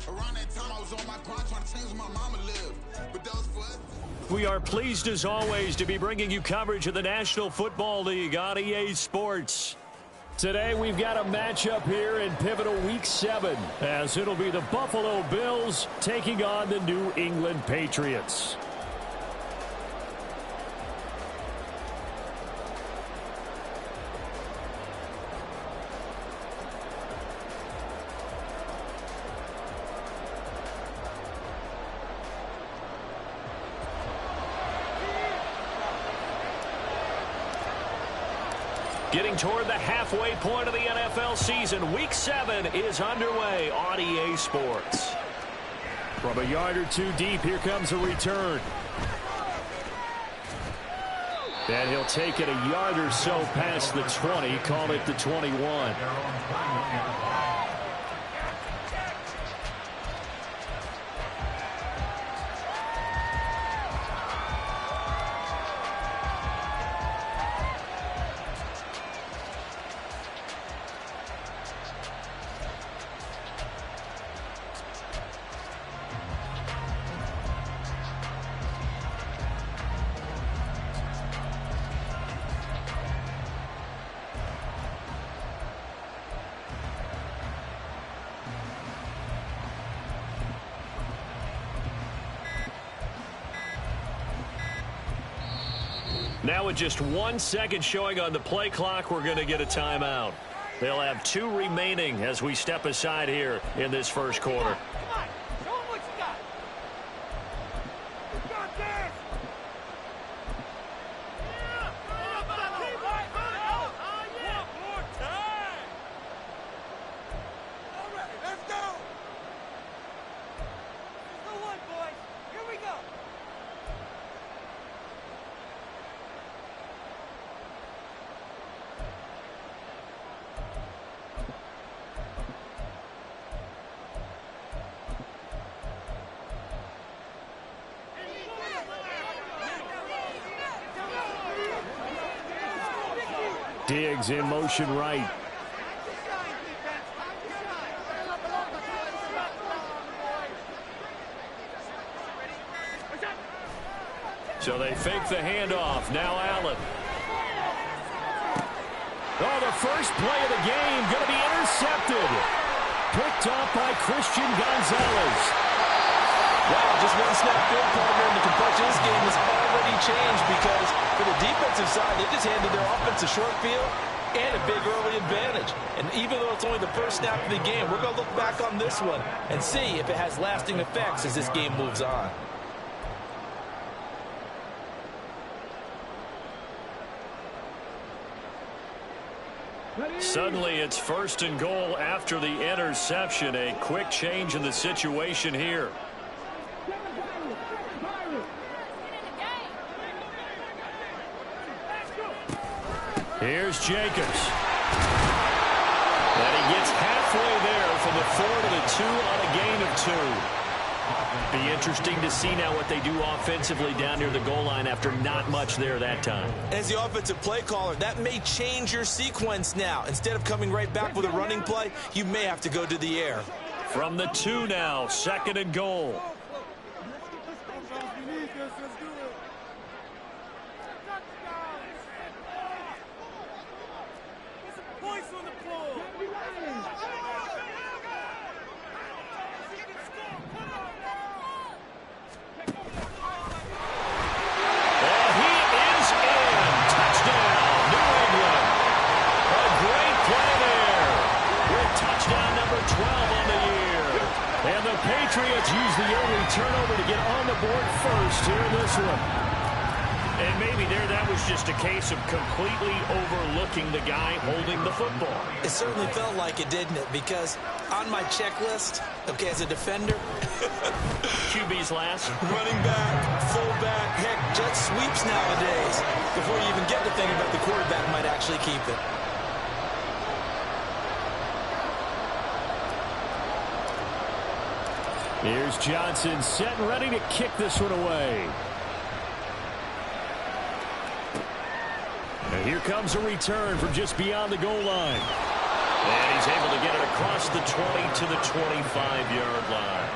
Around that time, I was on my grind trying to change where my mama lived. But that was for us. We are pleased, as always, to be bringing you coverage of the National Football League on EA Sports. Today, we've got a matchup here in pivotal Week 7, as it'll be the Buffalo Bills taking on the New England Patriots. Getting toward the halfway point of the NFL season, Week 7 is underway on EA Sports. From a yard or two deep, here comes a return. And he'll take it a yard or so past the 20, call it the 21. Now with just 1 second showing on the play clock, we're going to get a timeout. They'll have 2 remaining as we step aside here in this first quarter. Come on, show them what you got. You got this. More time. All right, let's go. Here's the one, boys. Here we go. Diggs in motion right. So they fake the handoff. Now Allen. Oh, the first play of the game going to be intercepted. Picked off by Christian Gonzalez. Wow, just one snap field, partner, and the complexion of this game has already changed because for the defensive side, they just handed their offense a short field and a big early advantage. And even though it's only the first snap of the game, we're going to look back on this one and see if it has lasting effects as this game moves on. Suddenly, it's 1st and goal after the interception. A quick change in the situation here. Here's Jacobs. And he gets halfway there from the 4 to the 2 on a gain of 2. Be interesting to see now what they do offensively down near the goal line after not much there that time. As the offensive play caller, that may change your sequence now. Instead of coming right back with a running play, you may have to go to the air. From the 2 now, 2nd and goal. Patriots use the early turnover to get on the board first here in this one. And maybe there that was just a case of completely overlooking the guy holding the football. It certainly felt like it, didn't it? Because on my checklist, okay, as a defender, QB's last. Running back, fullback, heck, jet sweeps nowadays. Before you even get to thinking about the quarterback might actually keep it. Here's Johnson set and ready to kick this one away. And here comes a return from just beyond the goal line. And he's able to get it across the 20 to the 25-yard line.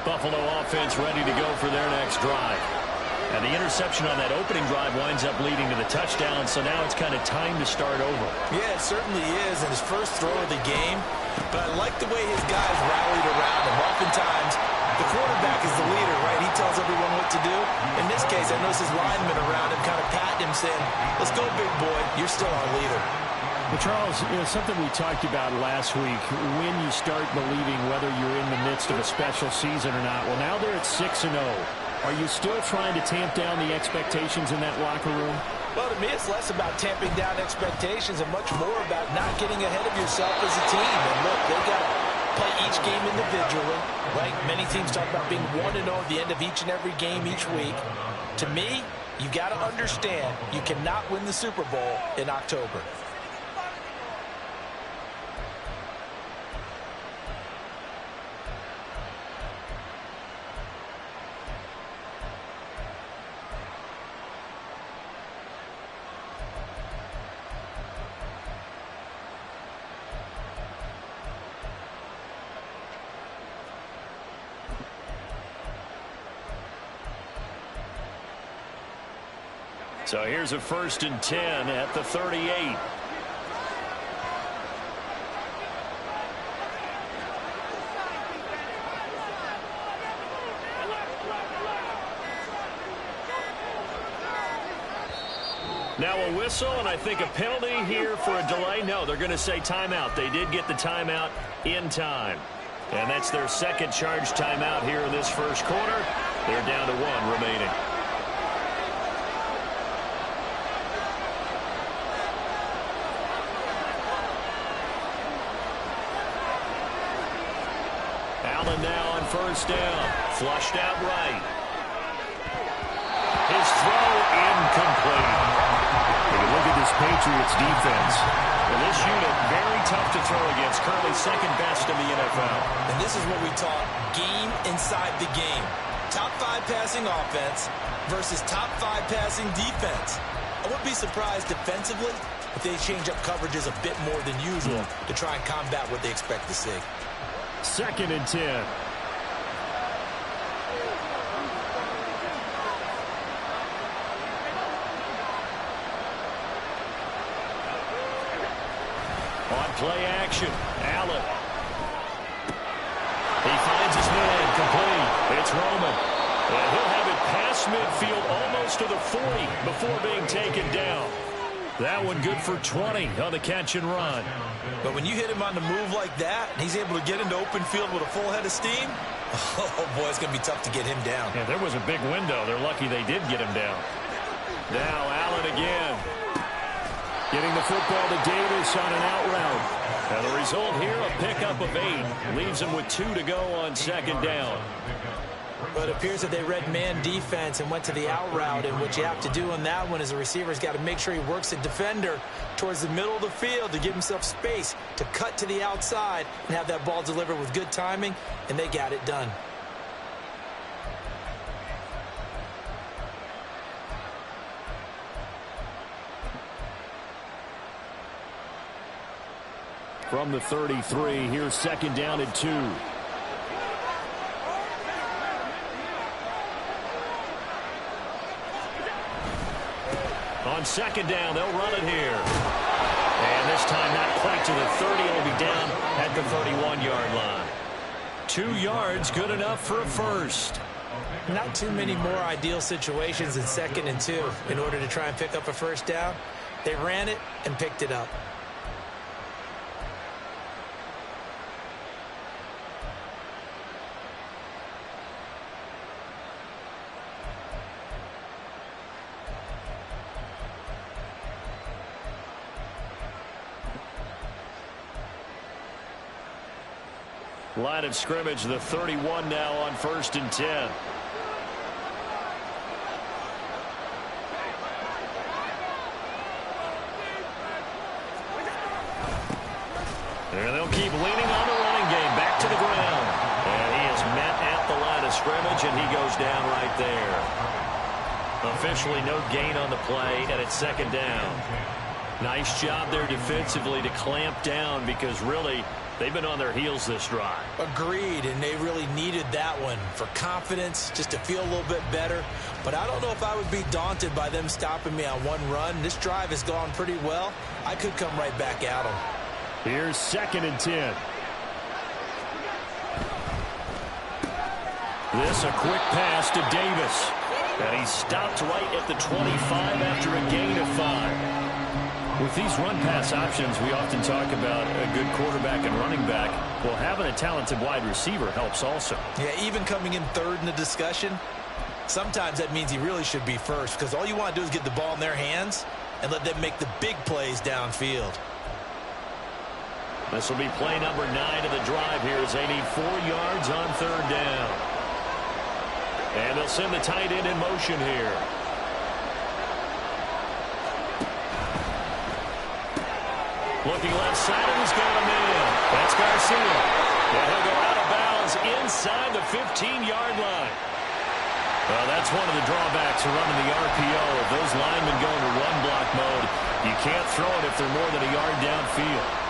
Buffalo offense ready to go for their next drive. And the interception on that opening drive winds up leading to the touchdown, so now it's kind of time to start over. Yeah, it certainly is, and his first throw of the game. But I like the way his guys rallied around him. Oftentimes, the quarterback is the leader, right? He tells everyone what to do. In this case, I noticed his linemen around him kind of patting him, saying, let's go, big boy. You're still our leader. Well, Charles, something we talked about last week, when you start believing whether you're in the midst of a special season or not. Well, now they're at 6-0. Are you still trying to tamp down the expectations in that locker room? Well, to me, it's less about tamping down expectations and much more about not getting ahead of yourself as a team. And look, they got to play each game individually, right? Many teams talk about being 1-0 at the end of each and every game each week. To me, you got to understand you cannot win the Super Bowl in October. So here's a 1st and 10 at the 38. Now a whistle, and I think a penalty here for a delay. No, they're going to say timeout. They did get the timeout in time. And that's their second charge timeout here in this first quarter. They're down to 1 remaining. Allen now on 1st down. Flushed out right. His throw incomplete. When you look at this Patriots defense, well, this unit very tough to throw against. Currently second best in the NFL. And this is what we talk game inside the game. Top 5 passing offense versus top 5 passing defense. I wouldn't be surprised defensively if they change up coverages a bit more than usual to try and combat what they expect to see. 2nd and 10. On play action, Allen. He finds his man, complete. It's Roman. And he'll have it past midfield almost to the 40 before being taken down. That one good for 20 on the catch and run. But when you hit him on the move like that, and he's able to get into open field with a full head of steam, oh boy, it's going to be tough to get him down. Yeah, there was a big window. They're lucky they did get him down. Now Allen again. Getting the football to Davis on an out route. And the result here, a pickup of 8. Leaves him with 2 to go on 2nd down. But it appears that they read man defense and went to the out route. And what you have to do on that one is the receiver's got to make sure he works the defender towards the middle of the field to give himself space to cut to the outside and have that ball delivered with good timing, and they got it done. From the 33, here's 2nd down and 2. On 2nd down, they'll run it here. And this time not quite to the 30. It'll be down at the 31-yard line. 2 yards, good enough for a first. Not too many more ideal situations in 2nd and 2 in order to try and pick up a first down. They ran it and picked it up. Line of scrimmage, the 31 now on 1st and 10. And they'll keep leaning on the running game. Back to the ground. And he is met at the line of scrimmage, and he goes down right there. Officially no gain on the play, and it's second down. Nice job there defensively to clamp down because really they've been on their heels this drive. Agreed, and they really needed that one for confidence, just to feel a little bit better. But I don't know if I would be daunted by them stopping me on one run. This drive has gone pretty well. I could come right back at them. Here's 2nd and 10. This a quick pass to Davis. And he's stopped right at the 25 after a gain of 5. With these run-pass options, we often talk about a good quarterback and running back. Well, having a talented wide receiver helps also. Yeah, even coming in third in the discussion, sometimes that means he really should be first because all you want to do is get the ball in their hands and let them make the big plays downfield. This will be play number 9 of the drive here as they need 4 yards on 3rd down. And they'll send the tight end in motion here. Looking left side, and he's got a man. That's Garcia. And he'll go out of bounds inside the 15-yard line. Well, that's one of the drawbacks of running the RPO. If those linemen go into run-block mode, you can't throw it if they're more than a yard downfield.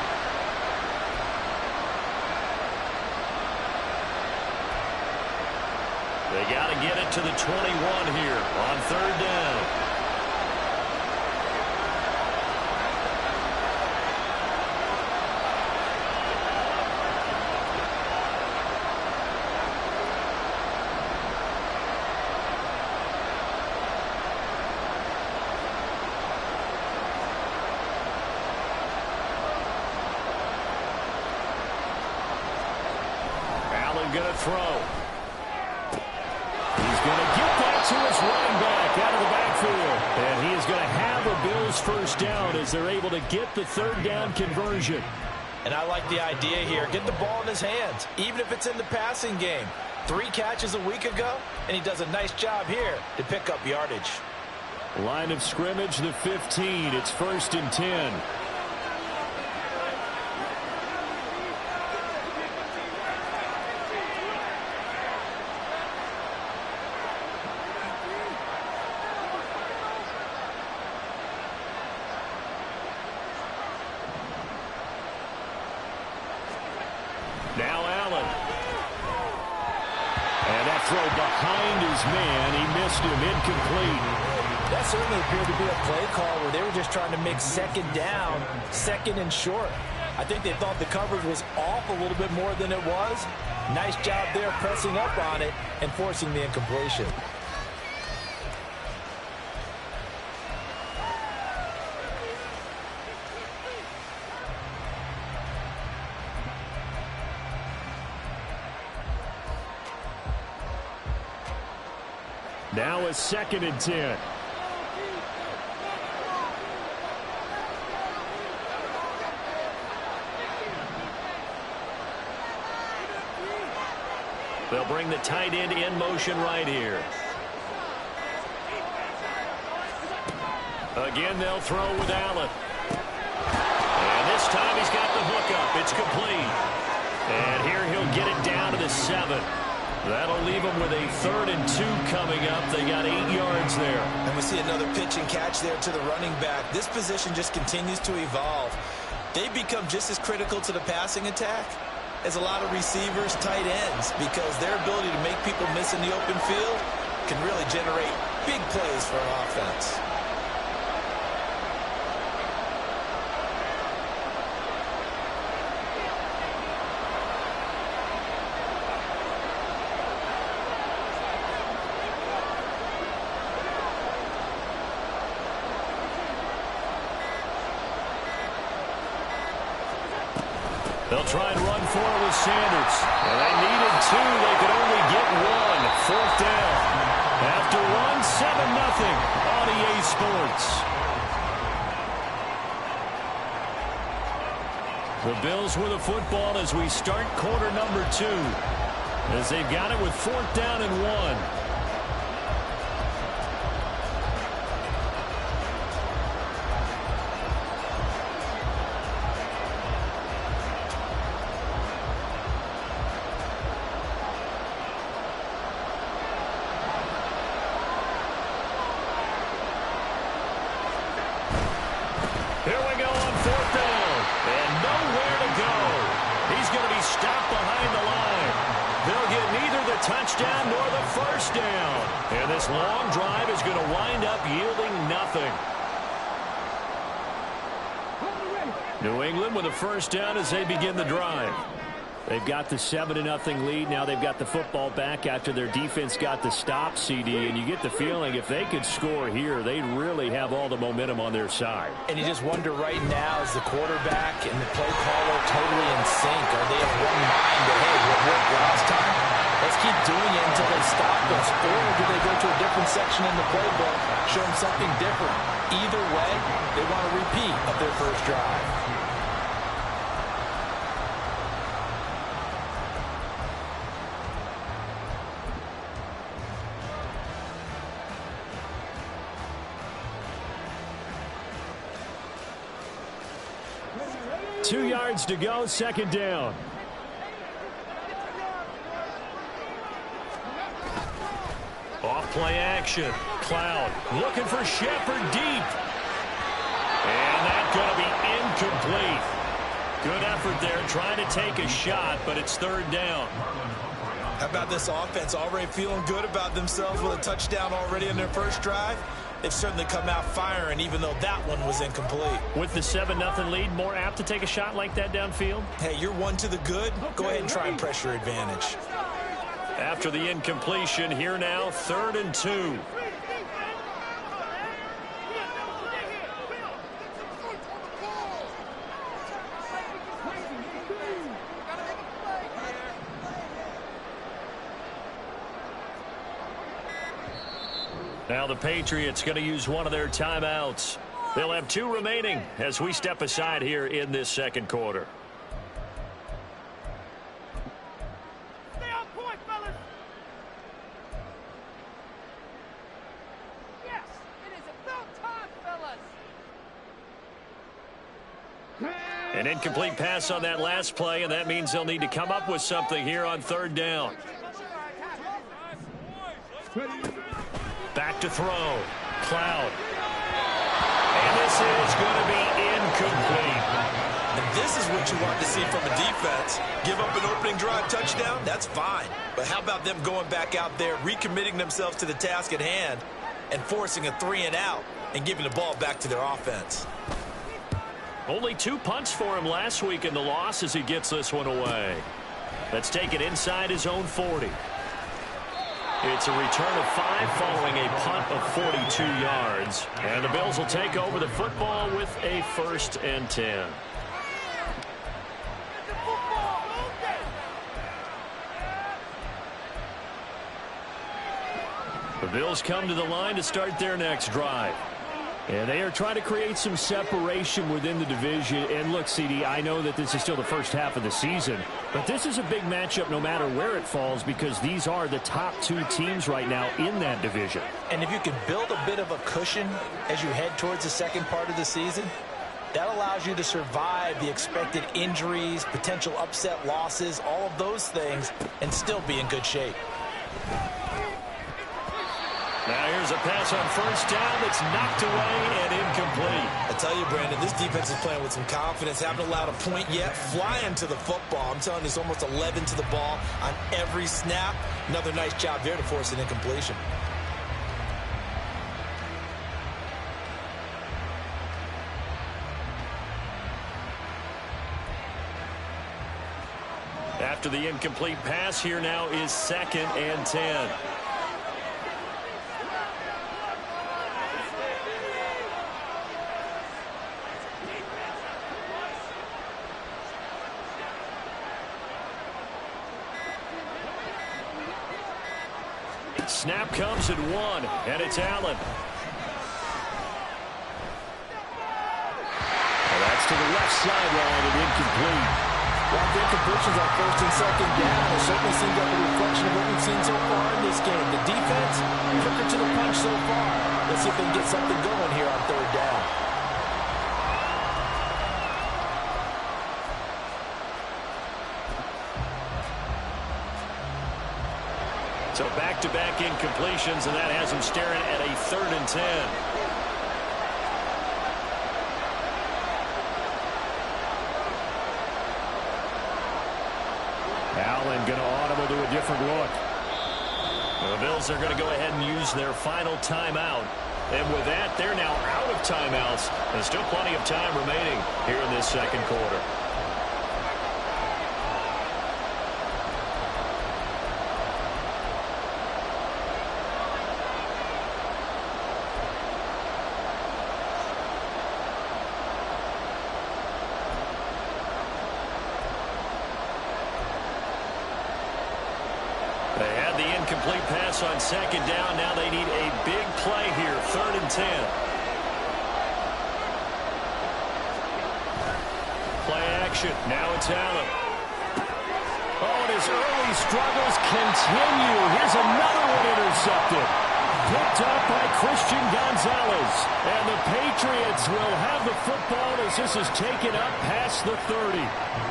They got to get it to the 21 here on 3rd down. Going to throw. He's going to get that to his running back out of the backfield. And he is going to have a Bills first down as they're able to get the 3rd down conversion. And I like the idea here. Get the ball in his hands, even if it's in the passing game. 3 catches a week ago, and he does a nice job here to pick up yardage. Line of scrimmage, the 15. It's 1st and 10. Now Allen. And that throw behind his man. He missed him. Incomplete. That certainly appeared to be a play call where they were just trying to make 2nd down, 2nd and short. I think they thought the coverage was off a little bit more than it was. Nice job there pressing up on it and forcing the incompletion. Now a 2nd and 10. They'll bring the tight end in motion right here. Again, they'll throw with Allen. And this time he's got the hookup. It's complete. And here he'll get it down to the 7. That'll leave them with a 3rd and 2 coming up. They got 8 yards there. And we see another pitch and catch there to the running back. This position just continues to evolve. They become just as critical to the passing attack as a lot of receivers, tight ends, because their ability to make people miss in the open field can really generate big plays for an offense. They'll try and run for it with Sanders. And they needed 2. They could only get 1. 4th down. After 1, 7-0 on EA Sports. The Bills with the football as we start quarter number 2. As they've got it with 4th down and 1. touchdown nor the first down. And this long drive is going to wind up yielding nothing. New England with a first down as they begin the drive. They've got the 7-0 lead. Now they've got the football back after their defense got the stop, CD. And you get the feeling if they could score here, they'd really have all the momentum on their side. And you just wonder right now, is the quarterback and the play caller totally in sync? Are they of one mind that, hey, what worked last time? Let's keep doing it until they stop us. Or do they go to a different section in the playbook, show them something different? Either way, they want a repeat of their first drive. Two yards to go, second down. Off play action. Cloud looking for Shepard deep. And that's going to be incomplete. Good effort there trying to take a shot, but it's third down. How about this offense already feeling good about themselves with a touchdown already in their first drive? They've certainly come out firing, even though that one was incomplete. With the 7-0 lead, more apt to take a shot like that downfield? Hey, you're one to the good. Go ahead and try and press your advantage. After the incompletion, here now, 3rd and 2. Now the Patriots going to use one of their timeouts. They'll have 2 remaining as we step aside here in this second quarter. Stay on point, fellas. Yes, it is about time, fellas. An incomplete pass on that last play, and that means they'll need to come up with something here on 3rd down. Back to throw. Cloud. And this is going to be incomplete. And this is what you want to see from a defense. Give up an opening drive touchdown, that's fine. But how about them going back out there, recommitting themselves to the task at hand, and forcing a 3-and-out and giving the ball back to their offense? Only 2 punts for him last week in the loss as he gets this one away. Let's take it inside his own 40. It's a return of 5 following a punt of 42 yards. And the Bills will take over the football with a 1st and 10. The Bills come to the line to start their next drive. And they are trying to create some separation within the division. And look, CD, I know that this is still the first half of the season, but this is a big matchup no matter where it falls because these are the top 2 teams right now in that division. And if you can build a bit of a cushion as you head towards the second part of the season, that allows you to survive the expected injuries, potential upset losses, all of those things, and still be in good shape. Now here's a pass on 1st down that's knocked away and incomplete. I tell you, Brandon, this defense is playing with some confidence. Haven't allowed a point yet. Flying to the football. I'm telling you, it's almost 11 to the ball on every snap. Another nice job there to force an incompletion. After the incomplete pass, here now is 2nd and 10. Snap comes at 1, and it's Allen. And that's to the left sideline and incomplete. Well, the incompletions on 1st and 2nd down, it certainly seems like a reflection of what we've seen so far in this game. The defense, quicker to the punch so far. Let's see if they can get something going here on 3rd down. So back-to-back incompletions, and that has him staring at a 3rd and 10. Allen going to audible to a different look. The Bills are going to go ahead and use their final timeout. And with that, they're now out of timeouts. There's still plenty of time remaining here in this second quarter. They had the incomplete pass on second down. Now they need a big play here, 3rd and 10. Play action. Now it's Allen. Oh, and his early struggles continue. Here's another one intercepted. Picked up by Christian Gonzalez. And the Patriots will have the football as this is taken up past the 30.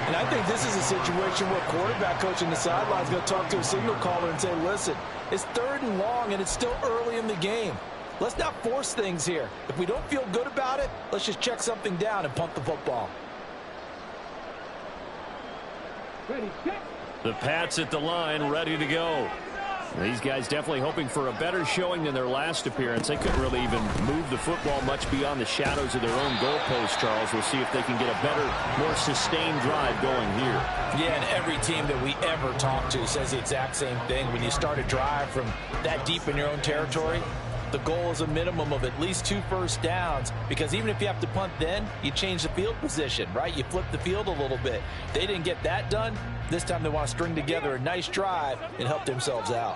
And I think this is a situation where quarterback coach in the sideline is going to talk to a signal caller and say, listen, it's 3rd and long and it's still early in the game. Let's not force things here. If we don't feel good about it, let's just check something down and punt the football. Ready, set. The Pats at the line, ready to go. These guys definitely hoping for a better showing than their last appearance. They couldn't really even move the football much beyond the shadows of their own goalpost, Charles. We'll see if they can get a better, more sustained drive going here. Yeah, and every team that we ever talk to says the exact same thing. When you start a drive from that deep in your own territory, the goal is a minimum of at least 2 first downs, because even if you have to punt then, you change the field position, right? You flip the field a little bit. They didn't get that done. This time they want to string together a nice drive and help themselves out.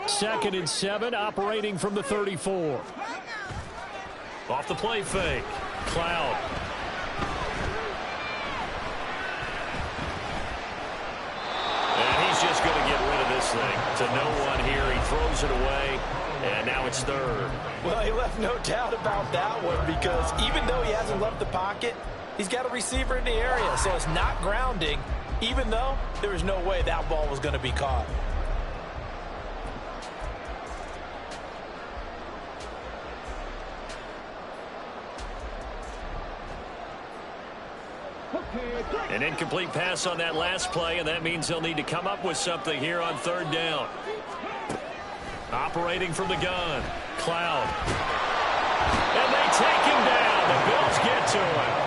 2nd and 7, operating from the 34. Off the play fake. Cloud. And he's just going to get rid of this thing. To no one here. He throws it away. And now it's 3rd. Well, he left no doubt about that one, because even though he hasn't left the pocket, he's got a receiver in the area. So it's not grounding, even though there was no way that ball was going to be caught. An incomplete pass on that last play, and that means they'll need to come up with something here on 3rd down. Operating from the gun, Cloud. And they take him down. The Bills get to him.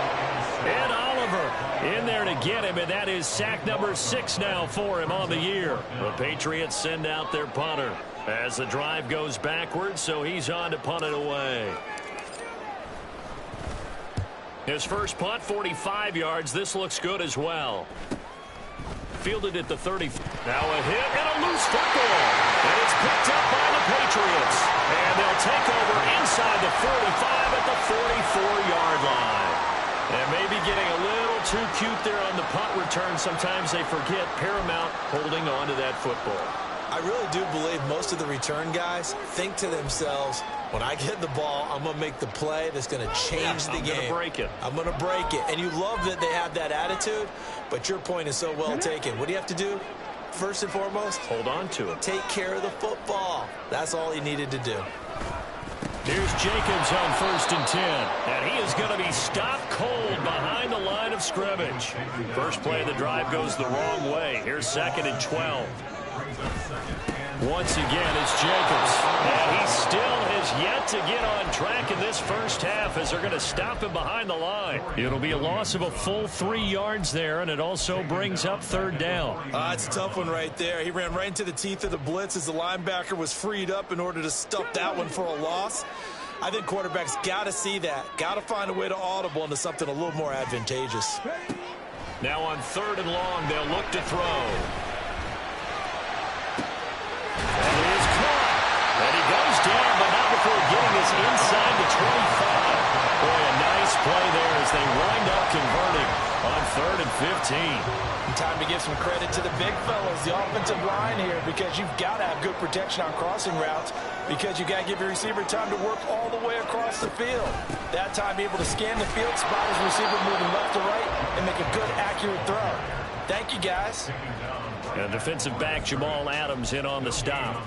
And Oliver in there to get him, and that is sack number 6 now for him on the year. The Patriots send out their punter as the drive goes backwards, so he's on to punt it away. His first punt, 45 yards. This looks good as well. Fielded at the 30. Now a hit and a loose football. And it's picked up by the Patriots. And they'll take over inside the 45 at the 44-yard line. And maybe getting a little too cute there on the punt return. Sometimes they forget Paramount holding on to that football. I really do believe most of the return guys think to themselves, when I get the ball, I'm going to make the play that's going to change the game. I'm going to break it. I'm going to break it. And you love that they have that attitude, but your point is so well taken. What do you have to do? First and foremost, hold on to it. Take care of the football. That's all he needed to do. Here's Jacobs on 1st and 10. And he is going to be stopped cold behind the line of scrimmage. First play of the drive goes the wrong way. Here's 2nd and 12. Once again, it's Jacobs. And he still has yet to get on track in this first half as they're going to stop him behind the line. It'll be a loss of a full 3 yards there, and it also brings up 3rd down. It's a tough one right there. He ran right into the teeth of the blitz as the linebacker was freed up in order to stuff that one for a loss. I think quarterbacks got to see that. Got to find a way to audible into something a little more advantageous. Now on 3rd and long, they'll look to throw. And he is caught. And he goes down, but not before getting us inside the 25. Boy, a nice play there as they wind up converting on 3rd and 15. Time to give some credit to the big fellas, the offensive line here, because you've got to have good protection on crossing routes, because you got to give your receiver time to work all the way across the field. That time able to scan the field, spot his receiver moving left to right, and make a good, accurate throw. Thank you, guys. And defensive back Jamal Adams in on the stop.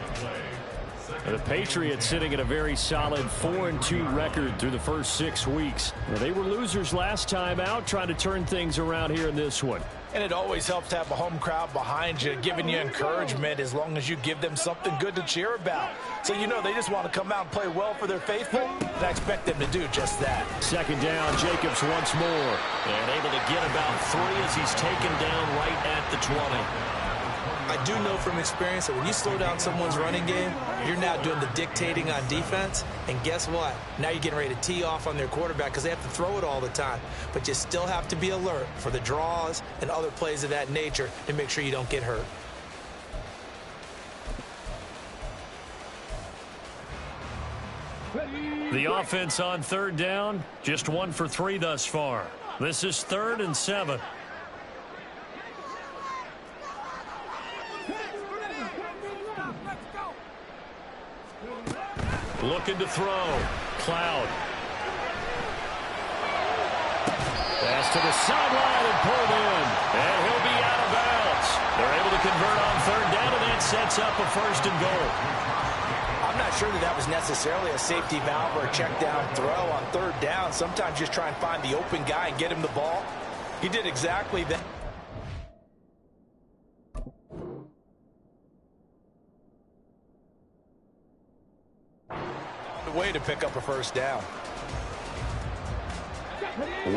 The Patriots sitting at a very solid 4-2 record through the first 6 weeks. They were losers last time out, trying to turn things around here in this one. And it always helps to have a home crowd behind you, giving you encouragement as long as you give them something good to cheer about. So you know they just want to come out and play well for their faithful, and I expect them to do just that. Second down, Jacobs once more. And able to get about 3 as he's taken down right at the 20. I do know from experience that when you slow down someone's running game, you're now doing the dictating on defense. And guess what? Now you're getting ready to tee off on their quarterback because they have to throw it all the time. But you still have to be alert for the draws and other plays of that nature to make sure you don't get hurt. The offense on third down, just 1 for 3 thus far. This is 3rd and 7. Looking to throw. Cloud. Pass to the sideline and pulled in. And he'll be out of bounds. They're able to convert on third down, and that sets up a 1st and goal. I'm not sure that was necessarily a safety valve or a check down throw on third down. Sometimes just try and find the open guy and get him the ball. He did exactly that. Way to pick up a 1st down.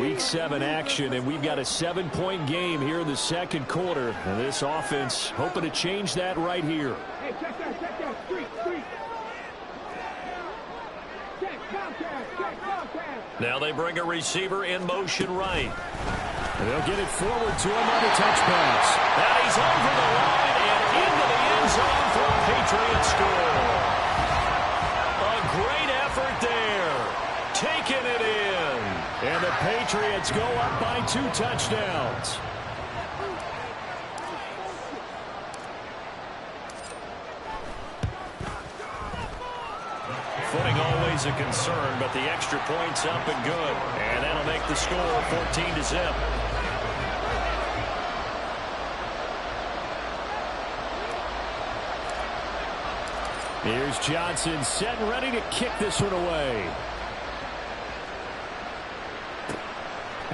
Week 7 action, and we've got a 7-point game here in the second quarter. And this offense hoping to change that right here. Hey, check that, street. Check, contact. Now they bring a receiver in motion right. And they'll get it forward to him on a touch pass. And he's over the line and into the end zone for a Patriot score. A great effort there. Taking it in. And the Patriots go up by 2 touchdowns. Footing always a concern, but the extra point's up and good. And that'll make the score 14-0. Here's Johnson set and ready to kick this one away.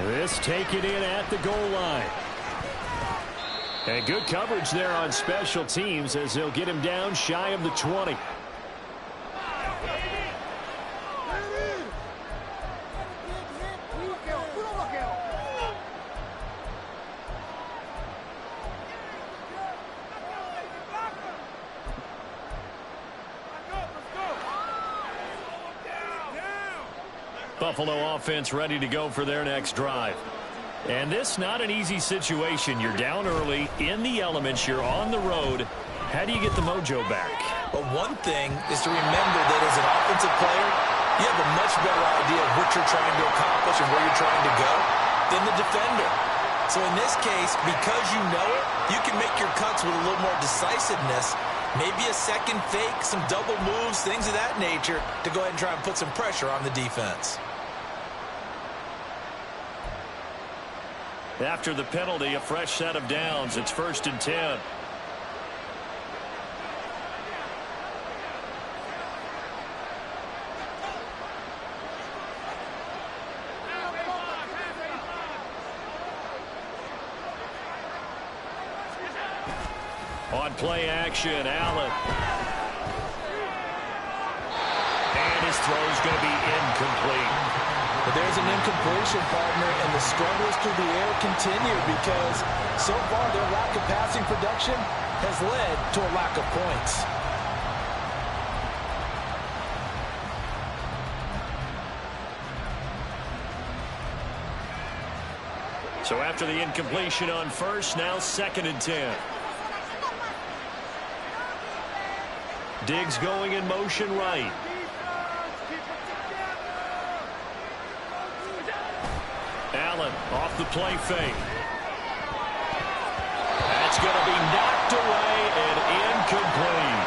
This taken in at the goal line. And good coverage there on special teams as they'll get him down shy of the 20. Buffalo offense ready to go for their next drive. And this not an easy situation. You're down early, in the elements, you're on the road. How do you get the mojo back? But one thing is to remember that as an offensive player, you have a much better idea of what you're trying to accomplish and where you're trying to go than the defender. So in this case, because you know it, you can make your cuts with a little more decisiveness. Maybe a second fake, some double moves, things of that nature to go ahead and try and put some pressure on the defense. After the penalty, a fresh set of downs. It's 1st and 10. On play action, Allen. And his throw's going to be incomplete. But there's an incompletion, partner, and the struggles through the air continue because so far their lack of passing production has led to a lack of points. So after the incompletion on first, now 2nd and 10. Diggs going in motion right. Allen off the play fake. That's going to be knocked away and incomplete.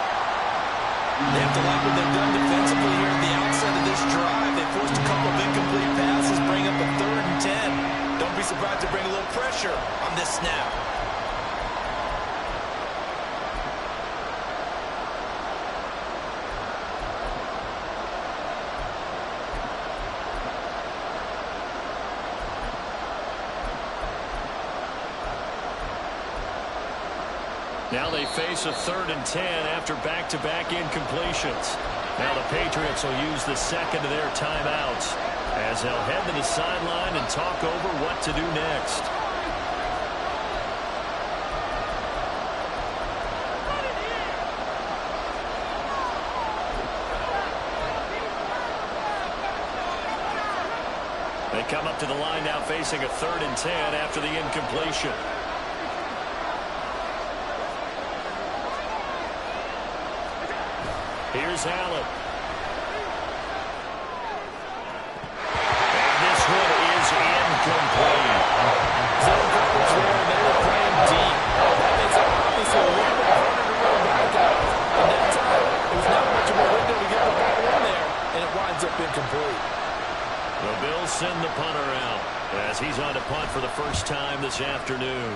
They have to like what they've done defensively here at the outset of this drive. They forced a couple of incomplete passes, bring up a 3rd and 10. Don't be surprised to bring a little pressure on this snap. Now they face a 3rd and 10 after back-to-back incompletions. Now the Patriots will use the second of their timeouts as they'll head to the sideline and talk over what to do next. They come up to the line now facing a 3rd and 10 after the incompletion. Here's Allen. And this one is incomplete. Zone coverage there, and they were playing deep. That makes it obviously a little bit harder to run back out. And that time, there's not much of a window to get the ball in there, and it winds up incomplete. The Bills send the punter out as he's on to punt for the first time this afternoon.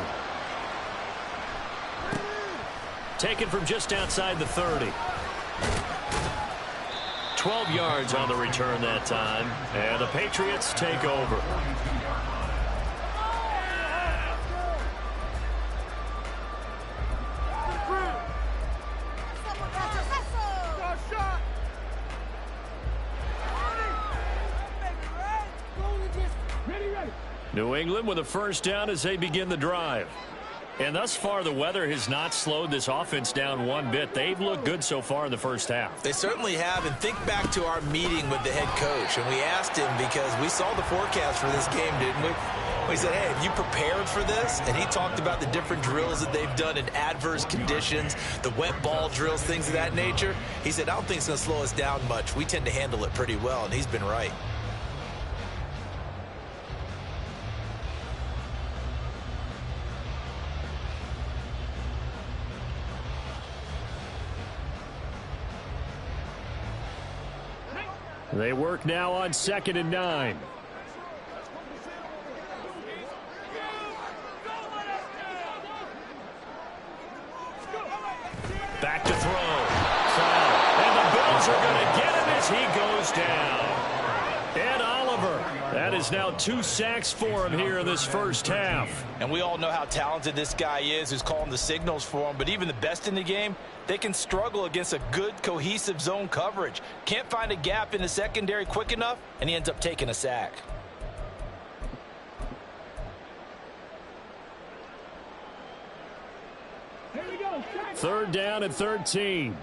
Taken from just outside the 30. 12 yards on the return that time, and the Patriots take over. New England with a first down as they begin the drive. And thus far, the weather has not slowed this offense down one bit. They've looked good so far in the first half. They certainly have, and think back to our meeting with the head coach, and we asked him because we saw the forecast for this game, didn't we? We said, hey, have you prepared for this? And he talked about the different drills that they've done in adverse conditions, the wet ball drills, things of that nature. He said, I don't think it's going to slow us down much. We tend to handle it pretty well, and he's been right. They work now on 2nd and 9. Back to throw. And the Bills are going to get him as he goes down. Ed Oliver. That is now 2 sacks for him here in this first half. And we all know how talented this guy is who's calling the signals for him. But even the best in the game, they can struggle against a good, cohesive zone coverage. Can't find a gap in the secondary quick enough, and he ends up taking a sack. Here we go. 3rd down and 13.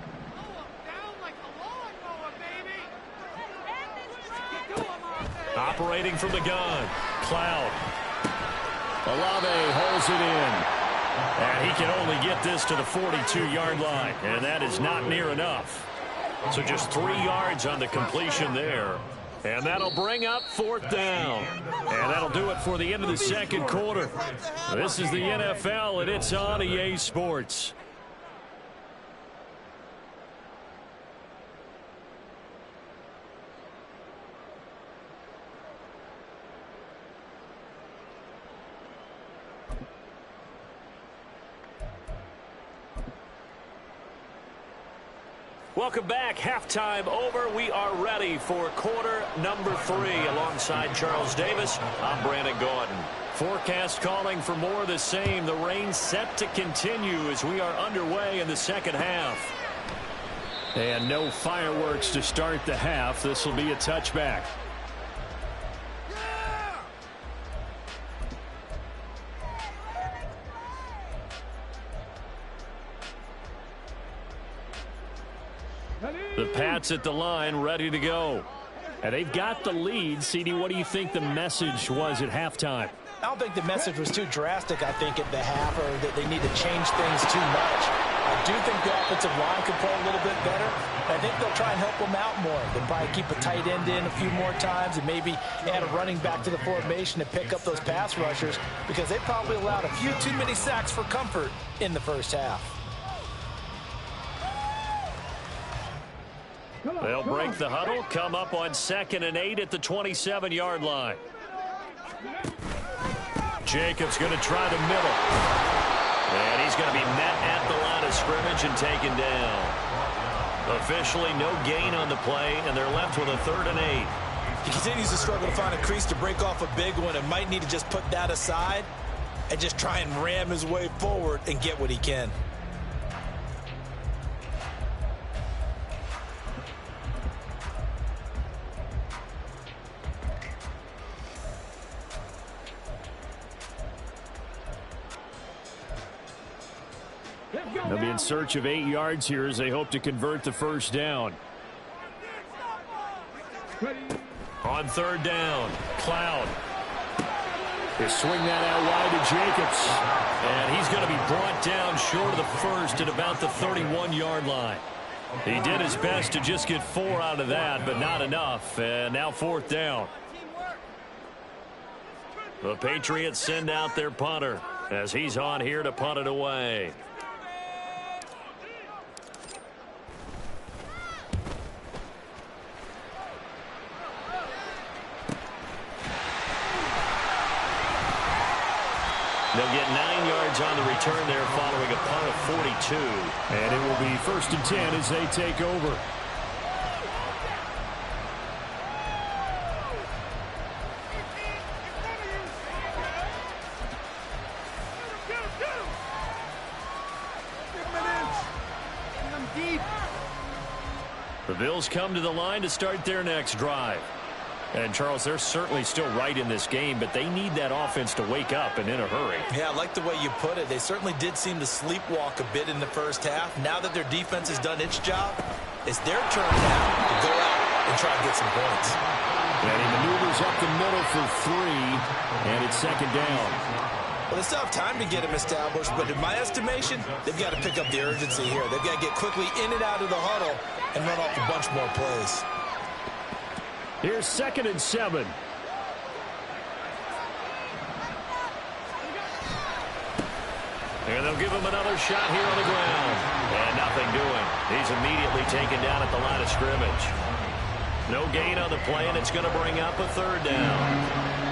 Operating from the gun. Cloud. Olave holds it in. And he can only get this to the 42-yard line. And that is not near enough. So just 3 yards on the completion there. And that'll bring up 4th down. And that'll do it for the end of the second quarter. This is the NFL, and it's on EA Sports. Welcome back. Halftime over. We are ready for quarter number 3. Alongside Charles Davis, I'm Brandon Gordon. Forecast calling for more of the same. The rain set to continue as we are underway in the second half. And no fireworks to start the half. This will be a touchback. The Pats at the line, ready to go. And they've got the lead. CD, what do you think the message was at halftime? I don't think the message was too drastic, I think, at the half, or that they need to change things too much. I do think the offensive line could play a little bit better. I think they'll try and help them out more. They'll probably keep a tight end in a few more times and maybe add a running back to the formation to pick up those pass rushers, because they probably allowed a few too many sacks for comfort in the first half. They'll break the huddle, come up on 2nd and 8 at the 27-yard line. Jacobs going to try the middle. And he's going to be met at the line of scrimmage and taken down. Officially no gain on the play, and they're left with a 3rd and 8. He continues to struggle to find a crease to break off a big one and might need to just put that aside and just try and ram his way forward and get what he can. They'll be in search of 8 yards here as they hope to convert the first down. On third down, Cloud. They swing that out wide to Jacobs. And he's going to be brought down short of the first at about the 31-yard line. He did his best to just get 4 out of that, but not enough. And now fourth down. The Patriots send out their punter as he's on here to punt it away. They'll get 9 yards on the return there following a punt of 42. And it will be 1st and 10 as they take over. The Bills come to the line to start their next drive. And, Charles, they're certainly still right in this game, but they need that offense to wake up and in a hurry. Yeah, I like the way you put it. They certainly did seem to sleepwalk a bit in the first half. Now that their defense has done its job, it's their turn now to go out and try to get some points. And he maneuvers up the middle for 3, and it's second down. Well, they still have time to get him established, but in my estimation, they've got to pick up the urgency here. They've got to get quickly in and out of the huddle and run off a bunch more plays. Here's 2nd and 7. And they'll give him another shot here on the ground. And nothing doing. He's immediately taken down at the line of scrimmage. No gain on the play, and it's going to bring up a third down.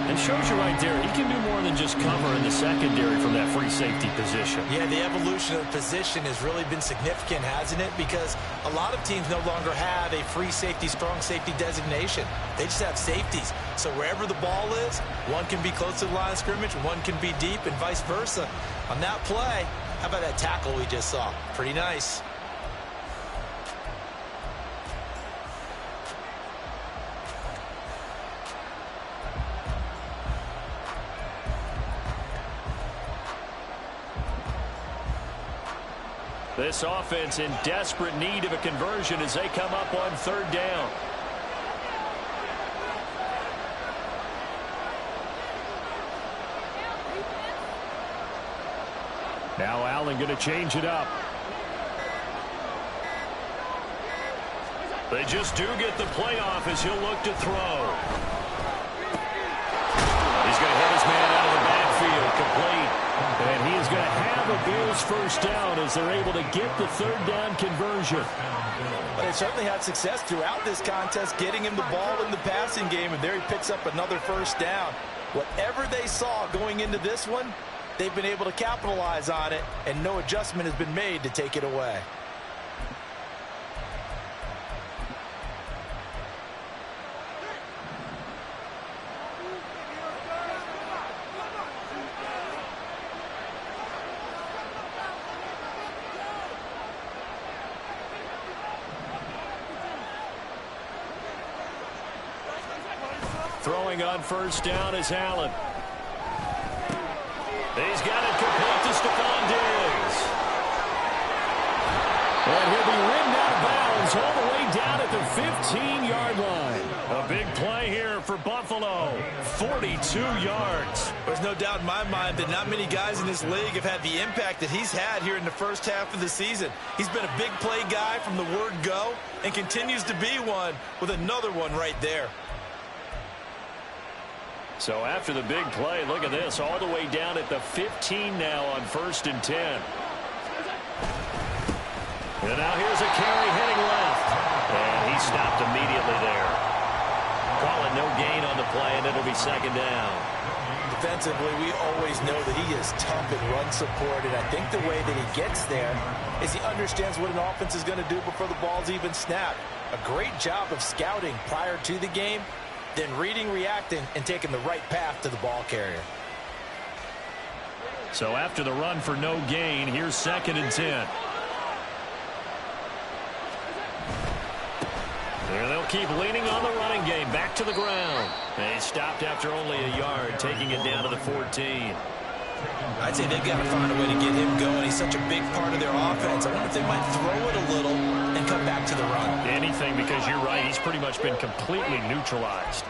And shows you right there, he can do more than just cover in the secondary from that free safety position. Yeah, the evolution of position has really been significant, hasn't it? Because a lot of teams no longer have a free safety, strong safety designation. They just have safeties. So wherever the ball is, one can be close to the line of scrimmage, one can be deep, and vice versa. On that play, how about that tackle we just saw? Pretty nice. This offense in desperate need of a conversion as they come up on third down. Now Allen going to change it up. They just do get the play off as he'll look to throw. He's going to hit his man out of the backfield, complete. And he is going to have a Bills first down as they're able to get the third down conversion. But they certainly had success throughout this contest, getting him the ball in the passing game, and there he picks up another first down. Whatever they saw going into this one, they've been able to capitalize on it, and no adjustment has been made to take it away. Throwing on first down is Allen. He's got it complete to Stephon Diggs. And he'll be ridden out of bounds all the way down at the 15-yard line. A big play here for Buffalo. 42 yards. There's no doubt in my mind that not many guys in this league have had the impact that he's had here in the first half of the season. He's been a big play guy from the word go and continues to be one with another one right there. So after the big play, look at this, all the way down at the 15 now on 1st and 10. And now here's a carry heading left. And he stopped immediately there. Call it no gain on the play, and it'll be second down. Defensively, we always know that he is tough in run support, and I think the way that he gets there is he understands what an offense is going to do before the ball's even snapped. A great job of scouting prior to the game, then reading, reacting, and taking the right path to the ball carrier. So after the run for no gain, here's 2nd and 10. And they'll keep leaning on the running game. Back to the ground. And he stopped after only a yard, taking it down to the 14. I'd say they've got to find a way to get him going. He's such a big part of their offense. I wonder if they might throw it a little and come back to the run. Anything, because you're right. He's pretty much been completely neutralized.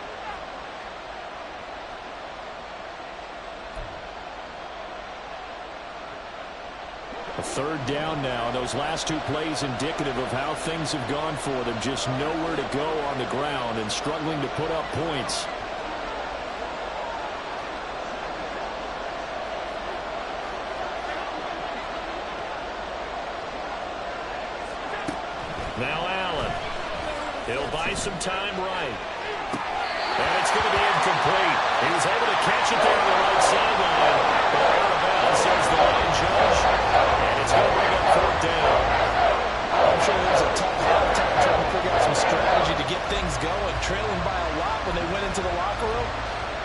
A third down now. Those last two plays indicative of how things have gone for them. Just nowhere to go on the ground and struggling to put up points. Now Allen. He'll buy some time right. And it's going to be incomplete. He was able to catch it there on the right sideline. But out of bounds, says the line judge. And it's going to bring up fourth down. I'm sure it was a tough halftime trying to figure out some strategy to get things going. Trailing by a lot when they went into the locker room.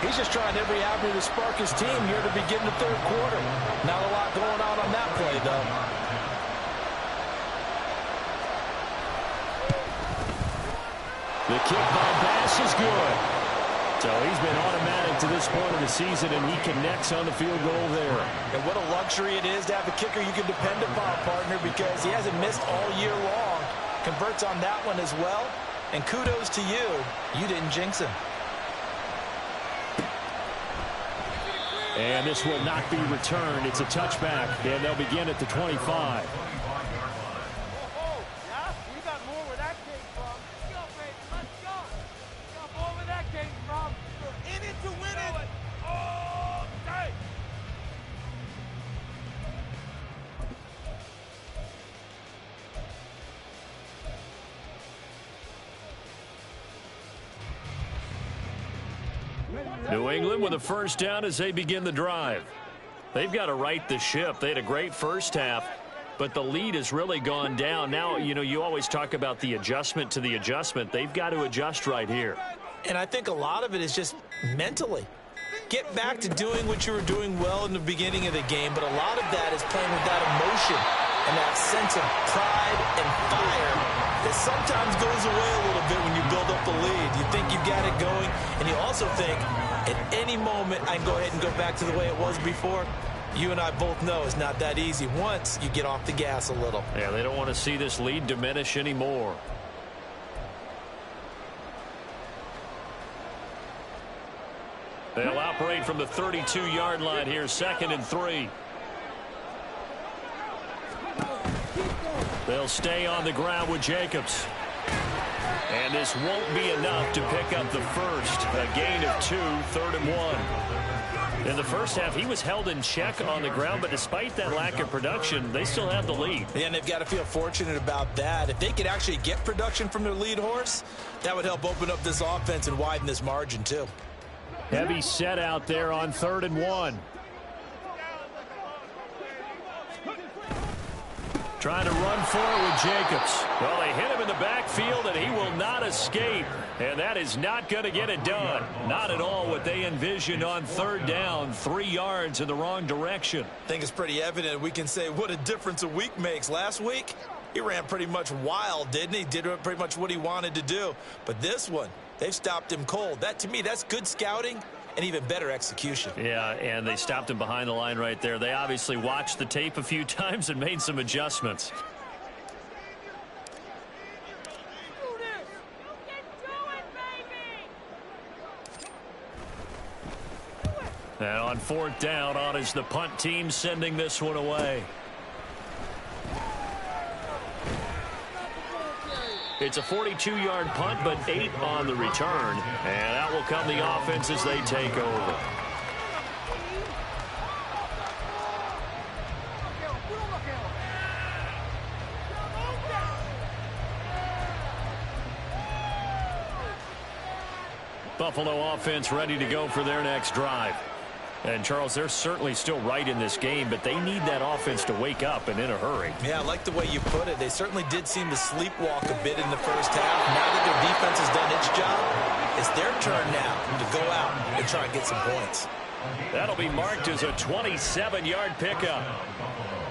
He's just trying every avenue to spark his team here to begin the third quarter. Not a lot going on that play, though. The kick by Bass is good. So he's been automatic to this point of the season, and he connects on the field goal there. And what a luxury it is to have a kicker you can depend upon, partner, because he hasn't missed all year long. Converts on that one as well. And kudos to you. You didn't jinx him. And this will not be returned. It's a touchback, and they'll begin at the 25. New England with a first down as they begin the drive. They've got to right the ship. They had a great first half, but the lead has really gone down. Now, you know, you always talk about the adjustment to the adjustment. They've got to adjust right here. And I think a lot of it is just mentally. Get back to doing what you were doing well in the beginning of the game, but a lot of that is playing with that emotion and that sense of pride and fire that sometimes goes away a little bit when you build up a lead. You think you've got it going, and you also think at any moment I can go ahead and go back to the way it was before. You and I both know it's not that easy once you get off the gas a little. Yeah, they don't want to see this lead diminish anymore. They'll operate from the 32-yard line here, 2nd and 3. They'll stay on the ground with Jacobs. And this won't be enough to pick up the first. A gain of 2, 3rd and 1. In the first half, he was held in check on the ground, but despite that lack of production, they still have the lead. Yeah, and they've got to feel fortunate about that. If they could actually get production from their lead horse, that would help open up this offense and widen this margin too. Heavy set out there on 3rd and 1. Trying to run for it with Jacobs. Well, they hit him in the backfield, and he will not escape. And that is not going to get it done. Not at all what they envisioned on 3rd down. 3 yards in the wrong direction. I think it's pretty evident. We can say what a difference a week makes. Last week, he ran pretty much wild, didn't he? Did pretty much what he wanted to do. But this one, they've stopped him cold. That, to me, that's good scouting and even better execution. Yeah, and they stopped him behind the line right there. They obviously watched the tape a few times and made some adjustments. And on 4th down, on is the punt team sending this one away. It's a 42-yard punt, but 8 on the return. And out will come the offense as they take over. Buffalo offense ready to go for their next drive. And, Charles, they're certainly still right in this game, but they need that offense to wake up and in a hurry. Yeah, I like the way you put it. They certainly did seem to sleepwalk a bit in the first half. Now that their defense has done its job, it's their turn now to go out and try and get some points. That'll be marked as a 27-yard pickup.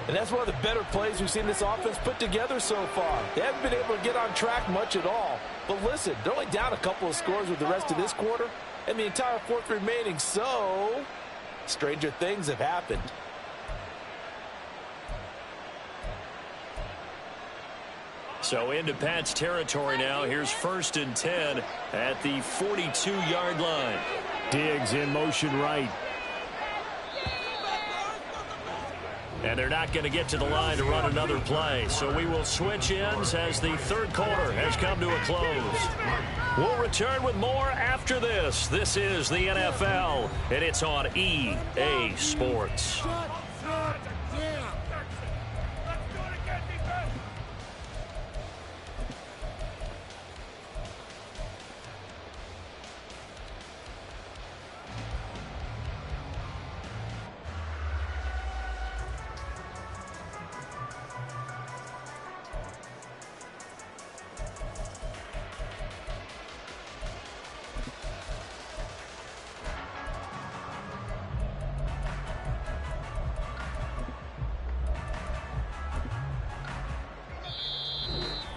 And that's one of the better plays we've seen this offense put together so far. They haven't been able to get on track much at all. But listen, they're only down a couple of scores with the rest of this quarter and the entire 4th remaining, so stranger things have happened. So into Pat's territory now. Here's 1st and 10 at the 42-yard line. Diggs in motion right. And they're not going to get to the line to run another play. So we will switch ends as the third quarter has come to a close. We'll return with more after this. This is the NFL, and it's on EA Sports.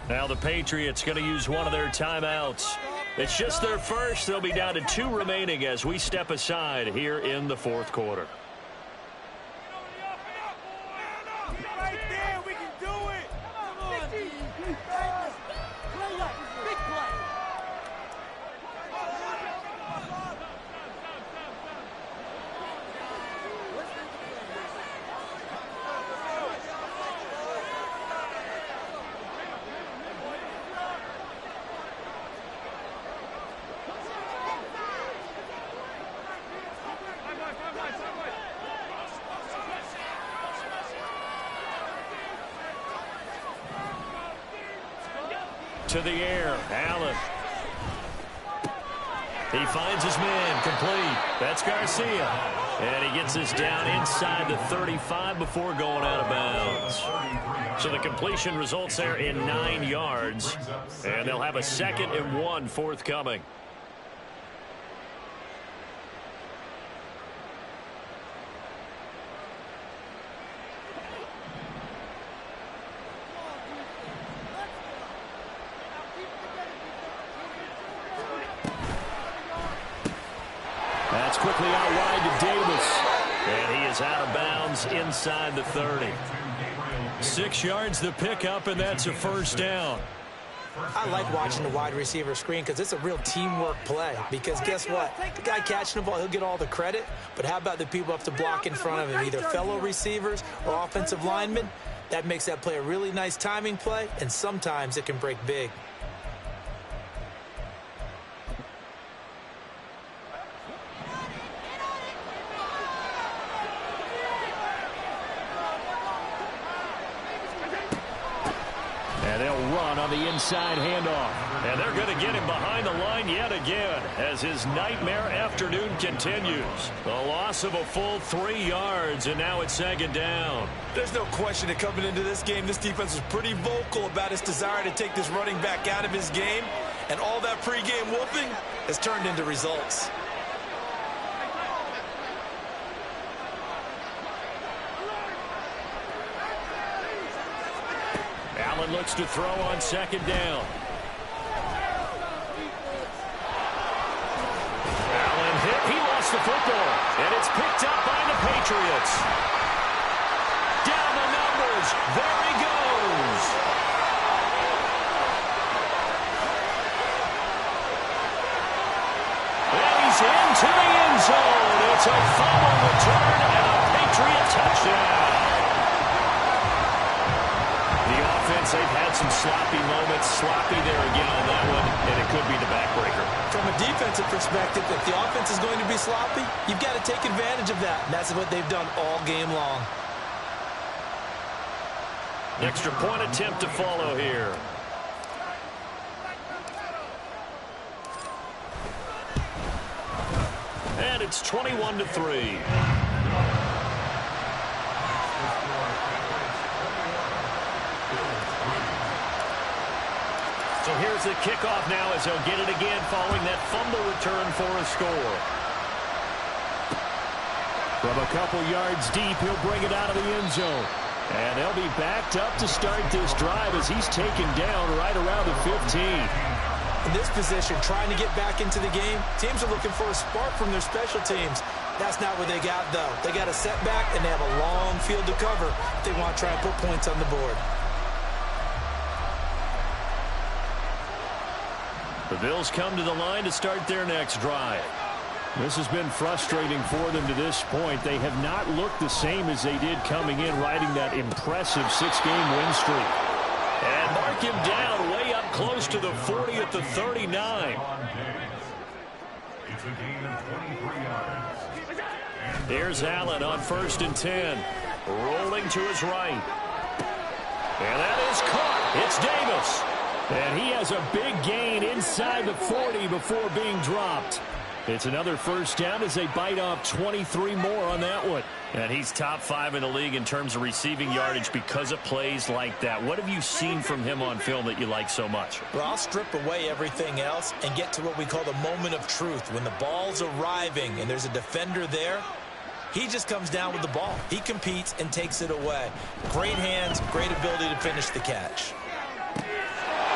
Now the Patriots going to use one of their timeouts. It's just their first. They'll be down to 2 remaining as we step aside here in the fourth quarter. Right there, we can do it. Come on, D. Play up, big play. To the air, Allen. He finds his man, complete. That's Garcia. And he gets us down inside the 35 before going out of bounds. So the completion results there in 9 yards. And they'll have a 2nd and 1 forthcoming. That's quickly out wide to Davis. And he is out of bounds inside the 30. 6 yards the pickup, and that's a first down. I like watching the wide receiver screen because it's a real teamwork play. Because guess what? The guy catching the ball, he'll get all the credit. But how about the people up to block in front of him, either fellow receivers or offensive linemen? That makes that play a really nice timing play, and sometimes it can break big. And they'll run on the inside handoff. And they're going to get him behind the line yet again as his nightmare afternoon continues. The loss of a full 3 yards, and now it's 2nd down. There's no question that coming into this game, this defense was pretty vocal about its desire to take this running back out of his game. And all that pregame whooping has turned into results. Allen looks to throw on 2nd down. Allen hit. He lost the football. And it's picked up by the Patriots. Down the numbers. There he goes. And he's into the end zone. It's a fumble return and a Patriot touchdown. They've had some sloppy moments, sloppy there again on that one, and it could be the backbreaker. From a defensive perspective, if the offense is going to be sloppy, you've got to take advantage of that. And that's what they've done all game long. Extra point attempt to follow here. And it's 21-3. So here's the kickoff now as they'll get it again following that fumble return for a score. From a couple yards deep, he'll bring it out of the end zone. And they'll be backed up to start this drive as he's taken down right around the 15. In this position, trying to get back into the game, teams are looking for a spark from their special teams. That's not what they got, though. They got a setback, and they have a long field to cover if they want to try and put points on the board. The Bills come to the line to start their next drive. This has been frustrating for them to this point. They have not looked the same as they did coming in, riding that impressive 6-game win streak. And mark him down way up close to the 40 at the 39. Here's Allen on 1st and 10. Rolling to his right. And that is caught. It's Davis. And he has a big gain inside the 40 before being dropped. It's another first down as they bite off 23 more on that one. And he's top 5 in the league in terms of receiving yardage because of plays like that. What have you seen from him on film that you like so much? Well, I'll strip away everything else and get to what we call the moment of truth. When the ball's arriving and there's a defender there, he just comes down with the ball. He competes and takes it away. Great hands, great ability to finish the catch.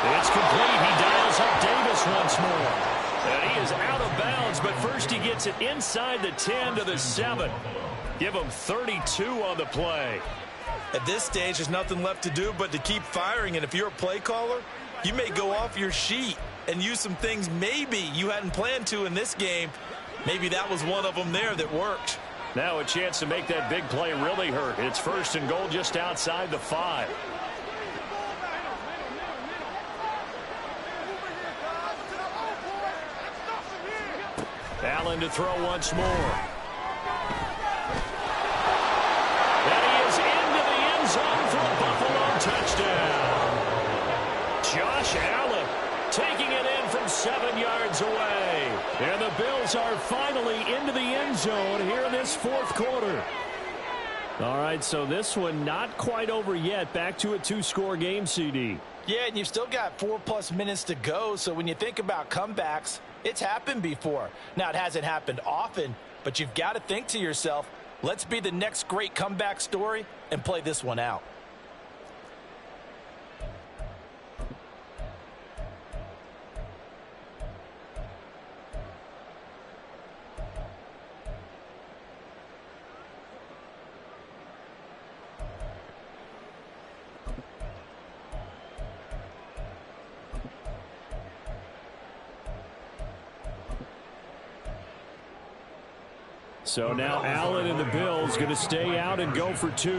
It's complete. He dials up Davis once more. And he is out of bounds, but first he gets it inside the 10 to the 7. Give him 32 on the play. At this stage, there's nothing left to do but to keep firing. And if you're a play caller, you may go off your sheet and use some things maybe you hadn't planned to in this game. Maybe that was one of them there that worked. Now a chance to make that big play really hurt. It's 1st and goal just outside the 5. Allen to throw once more. And he is into the end zone for a Buffalo touchdown. Josh Allen taking it in from 7 yards away. And the Bills are finally into the end zone here in this 4th quarter. All right, so this one not quite over yet. Back to a 2-score game, CD. Yeah, and you've still got 4+ minutes to go, so when you think about comebacks, it's happened before. Now, it hasn't happened often, but you've got to think to yourself, let's be the next great comeback story and play this one out. So now Allen and the Bills going to stay out and go for 2.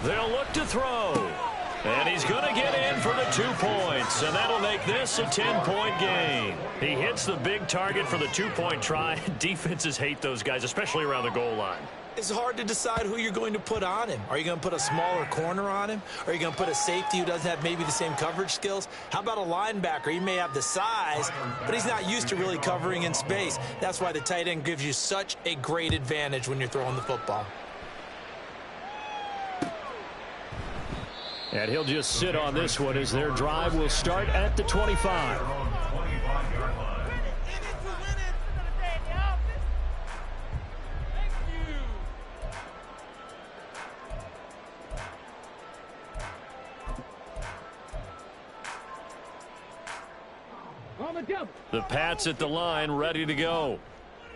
They'll look to throw. And he's going to get in for the 2 points. And that'll make this a 10-point game. He hits the big target for the 2-point try. Defenses hate those guys, especially around the goal line. It's hard to decide who you're going to put on him. Are you going to put a smaller corner on him? Are you going to put a safety who doesn't have maybe the same coverage skills? How about a linebacker? He may have the size, but he's not used to really covering in space. That's why the tight end gives you such a great advantage when you're throwing the football. And he'll just sit on this one as their drive will start at the 25. The Pats at the line, ready to go.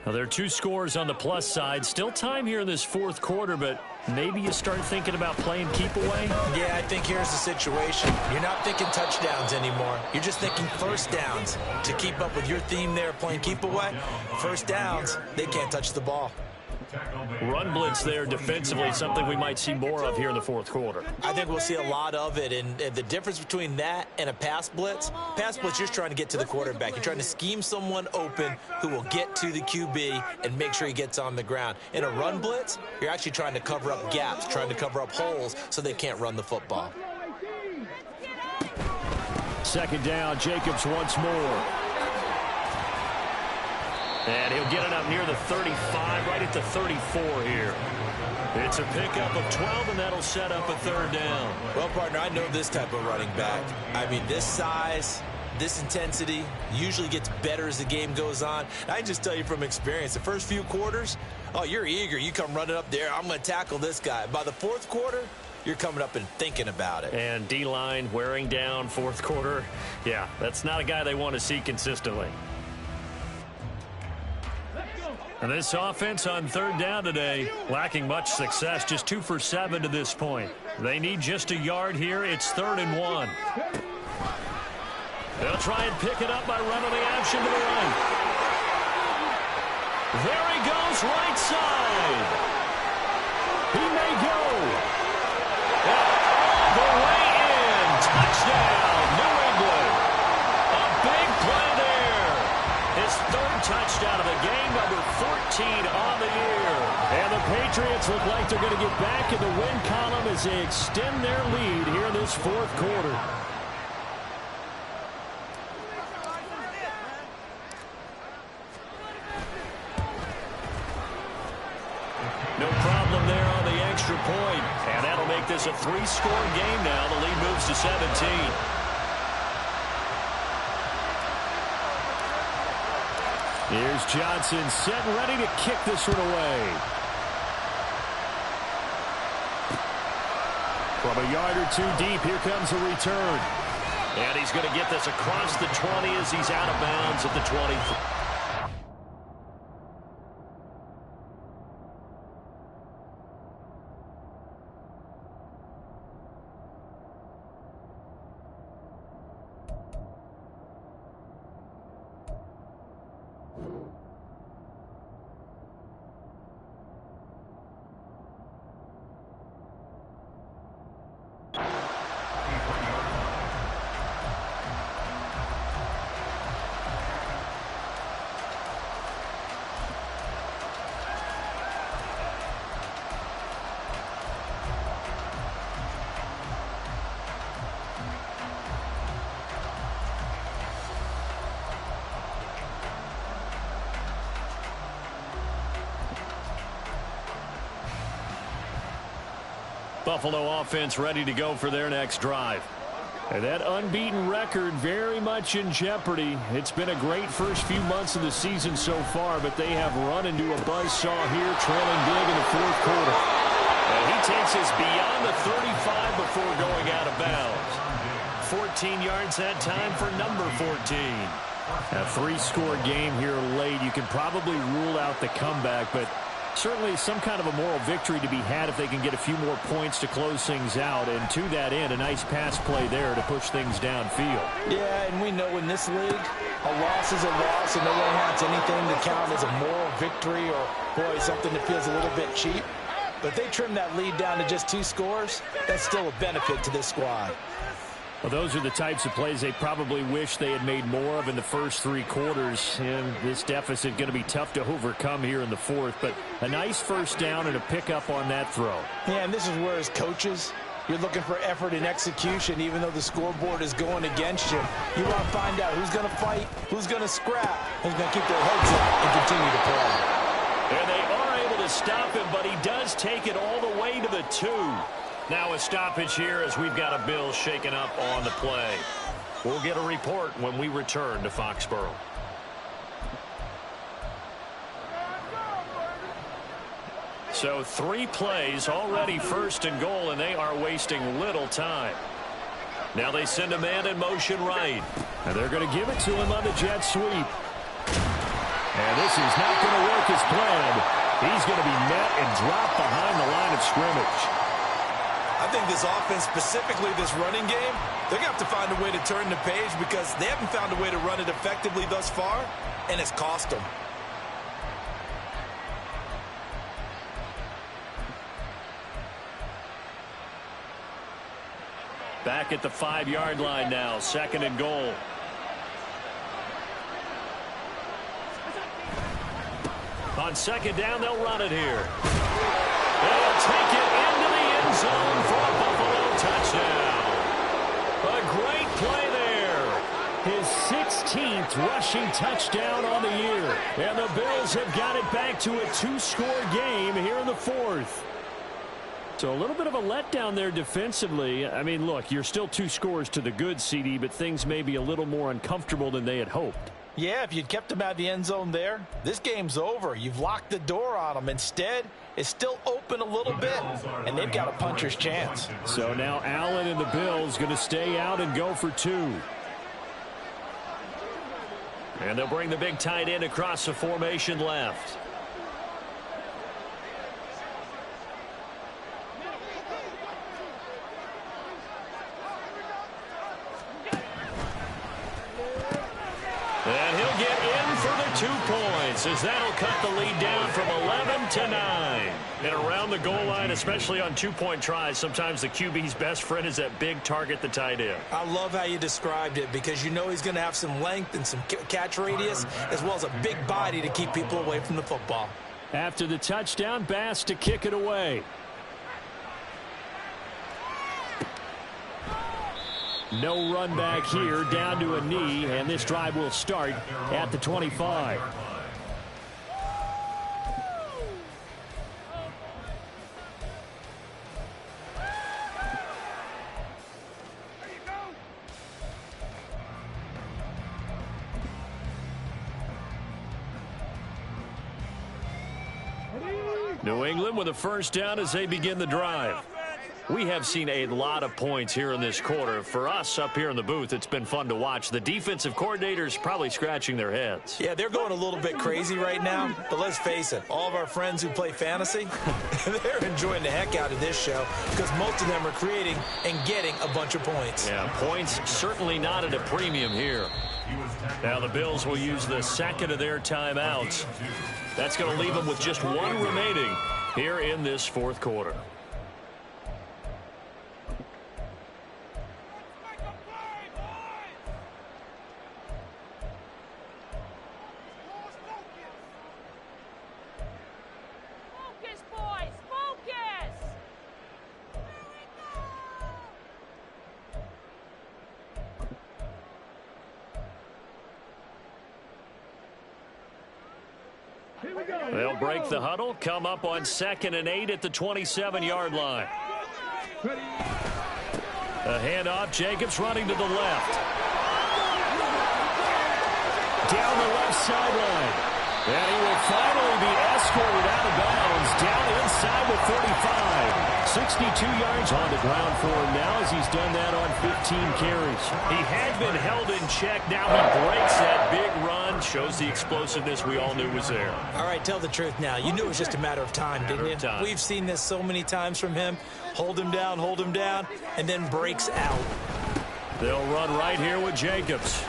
Now, there are 2 scores on the plus side. Still time here in this 4th quarter, but maybe you start thinking about playing keep away? Yeah, I think here's the situation. You're not thinking touchdowns anymore. You're just thinking first downs. To keep up with your theme there, playing keep away, first downs, they can't touch the ball. Run blitz there defensively, something we might see more of here in the 4th quarter. I think we'll see a lot of it, and the difference between that and a pass blitz, you're just trying to get to the quarterback. You're trying to scheme someone open who will get to the QB and make sure he gets on the ground. In a run blitz, you're actually trying to cover up gaps, trying to cover up holes so they can't run the football. 2nd down, Jacobs once more. And he'll get it up near the 35, right at the 34 here. It's a pickup of 12, and that'll set up a 3rd down. Well, partner, I know this type of running back. I mean, this size, this intensity usually gets better as the game goes on. I can just tell you from experience, the first few quarters, Oh, you're eager. You come running up there. I'm going to tackle this guy. By the fourth quarter, you're coming up and thinking about it. And D-line wearing down fourth quarter. Yeah, that's not a guy they want to see consistently. And this offense on third down today, lacking much success, just 2 for 7 to this point. They need just a yard here. It's 3rd and 1. They'll try and pick it up by running the option to the right. There he goes, right side. He may go. All the way in. Touchdown, New England. A big play there. His 3rd touchdown of the game, number 14 on the year. And the Patriots look like they're going to get back in the win column as they extend their lead here in this 4th quarter. No problem there on the extra point. And that'll make this a 3-score game now. The lead moves to 17. Here's Johnson set and ready to kick this one away. From a yard or 2 deep, here comes a return. And he's going to get this across the 20 as he's out of bounds at the 23. Buffalo offense ready to go for their next drive. And that unbeaten record very much in jeopardy. It's been a great first few months of the season so far, but they have run into a buzzsaw here, trailing big in the 4th quarter. And he takes us beyond the 35 before going out of bounds. 14 yards that time for number 14. A 3-score game here late. You can probably rule out the comeback, but certainly some kind of a moral victory to be had if they can get a few more points to close things out. And to that end, a nice pass play there to push things downfield. Yeah, and we know in this league, a loss is a loss, and no one wants anything to count as a moral victory or, boy, something that feels a little bit cheap. But if they trim that lead down to just 2 scores, that's still a benefit to this squad. Well, those are the types of plays they probably wish they had made more of in the first 3 quarters. And this deficit going to be tough to overcome here in the 4th. But a nice first down and a pickup on that throw. Yeah, and this is where as coaches, you're looking for effort and execution, even though the scoreboard is going against you. You want to find out who's going to fight, who's going to scrap, who's going to keep their heads up and continue to play. And they are able to stop him, but he does take it all the way to the 2. Now a stoppage here as we've got a Bill shaken up on the play. We'll get a report when we return to Foxborough. So 3 plays already 1st and goal, and they are wasting little time. Now they send a man in motion right. And they're going to give it to him on the jet sweep. And this is not going to work as planned. He's going to be met and dropped behind the line of scrimmage. I think this offense, specifically this running game, they're going to have to find a way to turn the page because they haven't found a way to run it effectively thus far, and it's cost them. Back at the 5-yard line now, 2nd and goal. On 2nd down, they'll run it here. They'll take it into the end zone for a Buffalo touchdown. A great play there. His 16th rushing touchdown on the year. And the Bills have got it back to a 2-score game here in the 4th. So a little bit of a letdown there defensively. I mean, look, you're still 2 scores to the good, CD, but things may be a little more uncomfortable than they had hoped. Yeah, if you'd kept him out of the end zone there, this game's over. You've locked the door on him. Instead, it's still open a little bit, and they've got a puncher's chance. So now Allen and the Bills going to stay out and go for 2. And they'll bring the big tight end across the formation left. And he'll get in for the 2 points, as that'll cut the lead down from 11 to 9. And around the goal line, especially on 2-point tries, sometimes the QB's best friend is that big target, the tight end. I love how you described it, because you know he's going to have some length and some catch radius, as well as a big body to keep people away from the football. After the touchdown, Bass to kick it away. No run back here, down to a knee, and this drive will start at the 25. New England with a first down as they begin the drive. We have seen a lot of points here in this quarter. For us up here in the booth, it's been fun to watch. The defensive coordinators probably scratching their heads. Yeah, they're going a little bit crazy right now, but let's face it, all of our friends who play fantasy, they're enjoying the heck out of this show, because most of them are creating and getting a bunch of points. Yeah, points certainly not at a premium here. Now the Bills will use the second of their timeouts. That's going to leave them with just 1 remaining here in this fourth quarter. They'll break the huddle, come up on 2nd and 8 at the 27-yard line. A handoff, Jacobs running to the left. Down the left sideline. And he will finally be escorted out of bounds, down inside the 45. 62 yards on the ground for him now, as he's done that on 15 carries. He had been held in check. Now he breaks that big run, shows the explosiveness we all knew was there. All right, tell the truth now. You knew it was just a matter of time, didn't you? We've seen this so many times from him. Hold him down, and then breaks out. They'll run right here with Jacobs.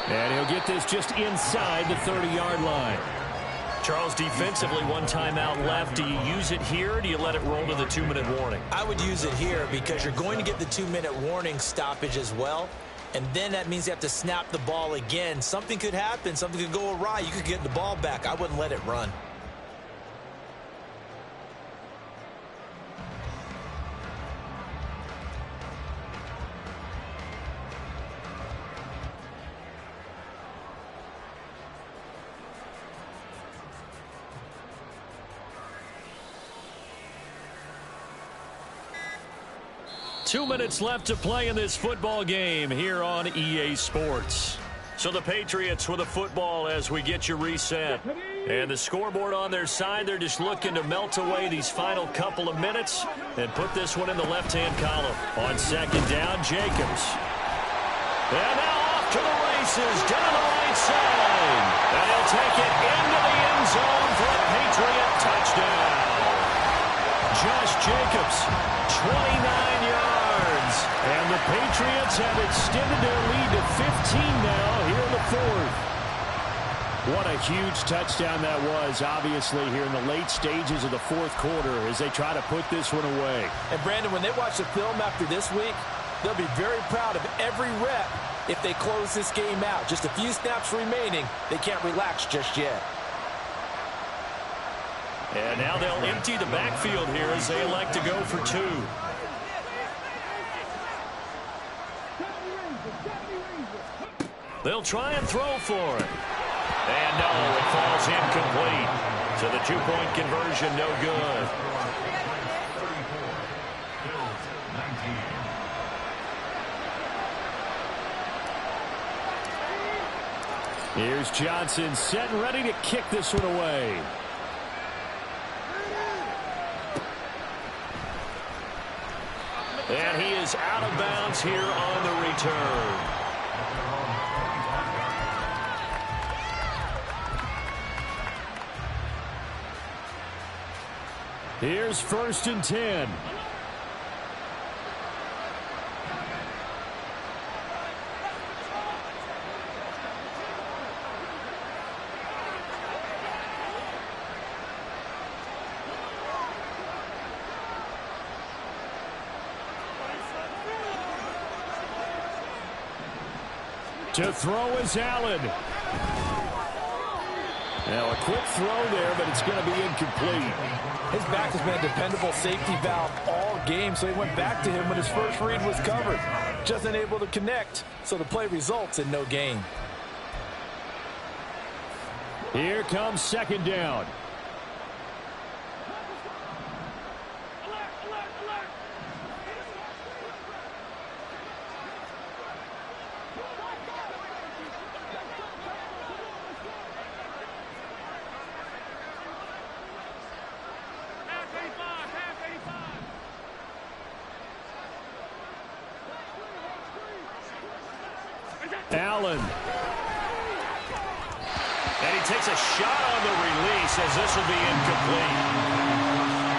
And he'll get this just inside the 30-yard line. Charles, defensively, 1 timeout left. Do you use it here, or do you let it roll to the 2-minute warning? I would use it here, because you're going to get the 2-minute warning stoppage as well. And then that means you have to snap the ball again. Something could happen. Something could go awry. You could get the ball back. I wouldn't let it run. Two minutes left to play in this football game here on EA Sports. So the Patriots with a football as we get you reset. And the scoreboard on their side, they're just looking to melt away these final couple of minutes and put this one in the left-hand column. On 2nd down, Jacobs. And now off to the races down the right side. And he'll take it into the end zone for a Patriot touchdown. Josh Jacobs, 29 yards. And the Patriots have extended their lead to 15 now here in the fourth. What a huge touchdown that was, obviously, here in the late stages of the fourth quarter as they try to put this one away. And, Brandon, when they watch the film after this week, they'll be very proud of every rep if they close this game out. Just a few snaps remaining. They can't relax just yet. And now they'll empty the backfield here as they elect to go for 2. They'll try and throw for it. And no, it falls incomplete. So the 2-point conversion no good. Here's Johnson set and ready to kick this one away. And he is out of bounds here on the return. Here's 1st and 10. To throw is Allen. Now a quick throw there, but it's going to be incomplete. His back has been a dependable safety valve all game, so he went back to him when his first read was covered. Just unable to connect, so the play results in no gain. Here comes 2nd down. Allen. And he takes a shot on the release as this will be incomplete.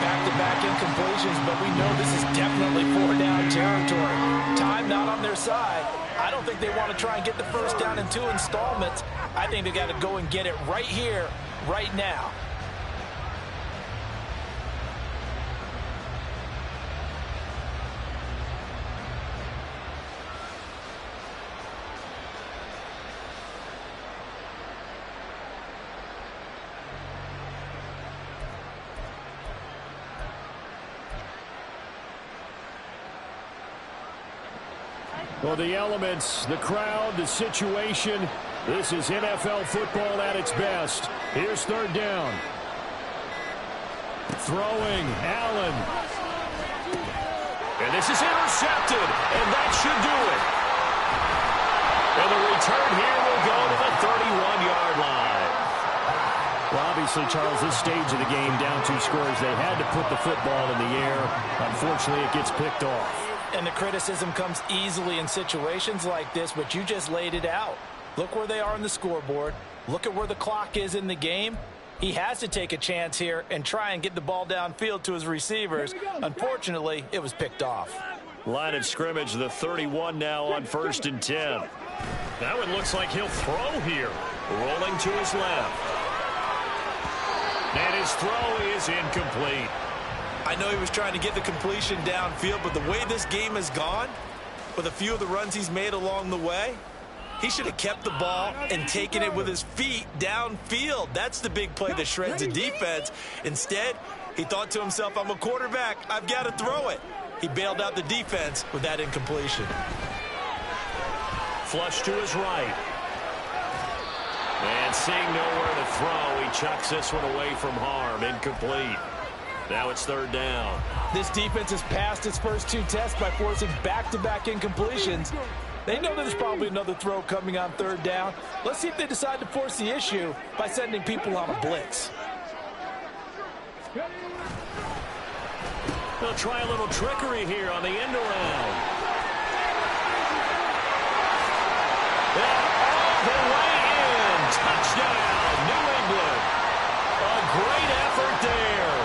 Back-to-back incompletions, but we know this is definitely 4-down territory. Time not on their side. I don't think they want to try and get the first down in 2 installments. I think they got to go and get it right here, right now. Well, the elements, the crowd, the situation, this is NFL football at its best. Here's 3rd down. Throwing, Allen. And this is intercepted, and that should do it. And the return here will go to the 31-yard line. Well, obviously, Charles, this stage of the game, down 2 scores, they had to put the football in the air. Unfortunately, it gets picked off. And the criticism comes easily in situations like this, but you just laid it out. Look where they are on the scoreboard. Look at where the clock is in the game. He has to take a chance here and try and get the ball downfield to his receivers. Unfortunately, it was picked off. Line of scrimmage, the 31 now on 1st and 10. Now it looks like he'll throw here. Rolling to his left. And his throw is incomplete. I know he was trying to get the completion downfield, but the way this game has gone, with a few of the runs he's made along the way, he should have kept the ball and taken it with his feet downfield. That's the big play that shreds the defense. Instead, he thought to himself, I'm a quarterback, I've got to throw it. He bailed out the defense with that incompletion. Flush to his right. And seeing nowhere to throw, he chucks this one away from harm. Incomplete. Now it's 3rd down. This defense has passed its first 2 tests by forcing back-to-back incompletions. They know there's probably another throw coming on 3rd down. Let's see if they decide to force the issue by sending people on a blitz. They'll try a little trickery here on the end around. And all the way in. Touchdown, New England. A great effort there.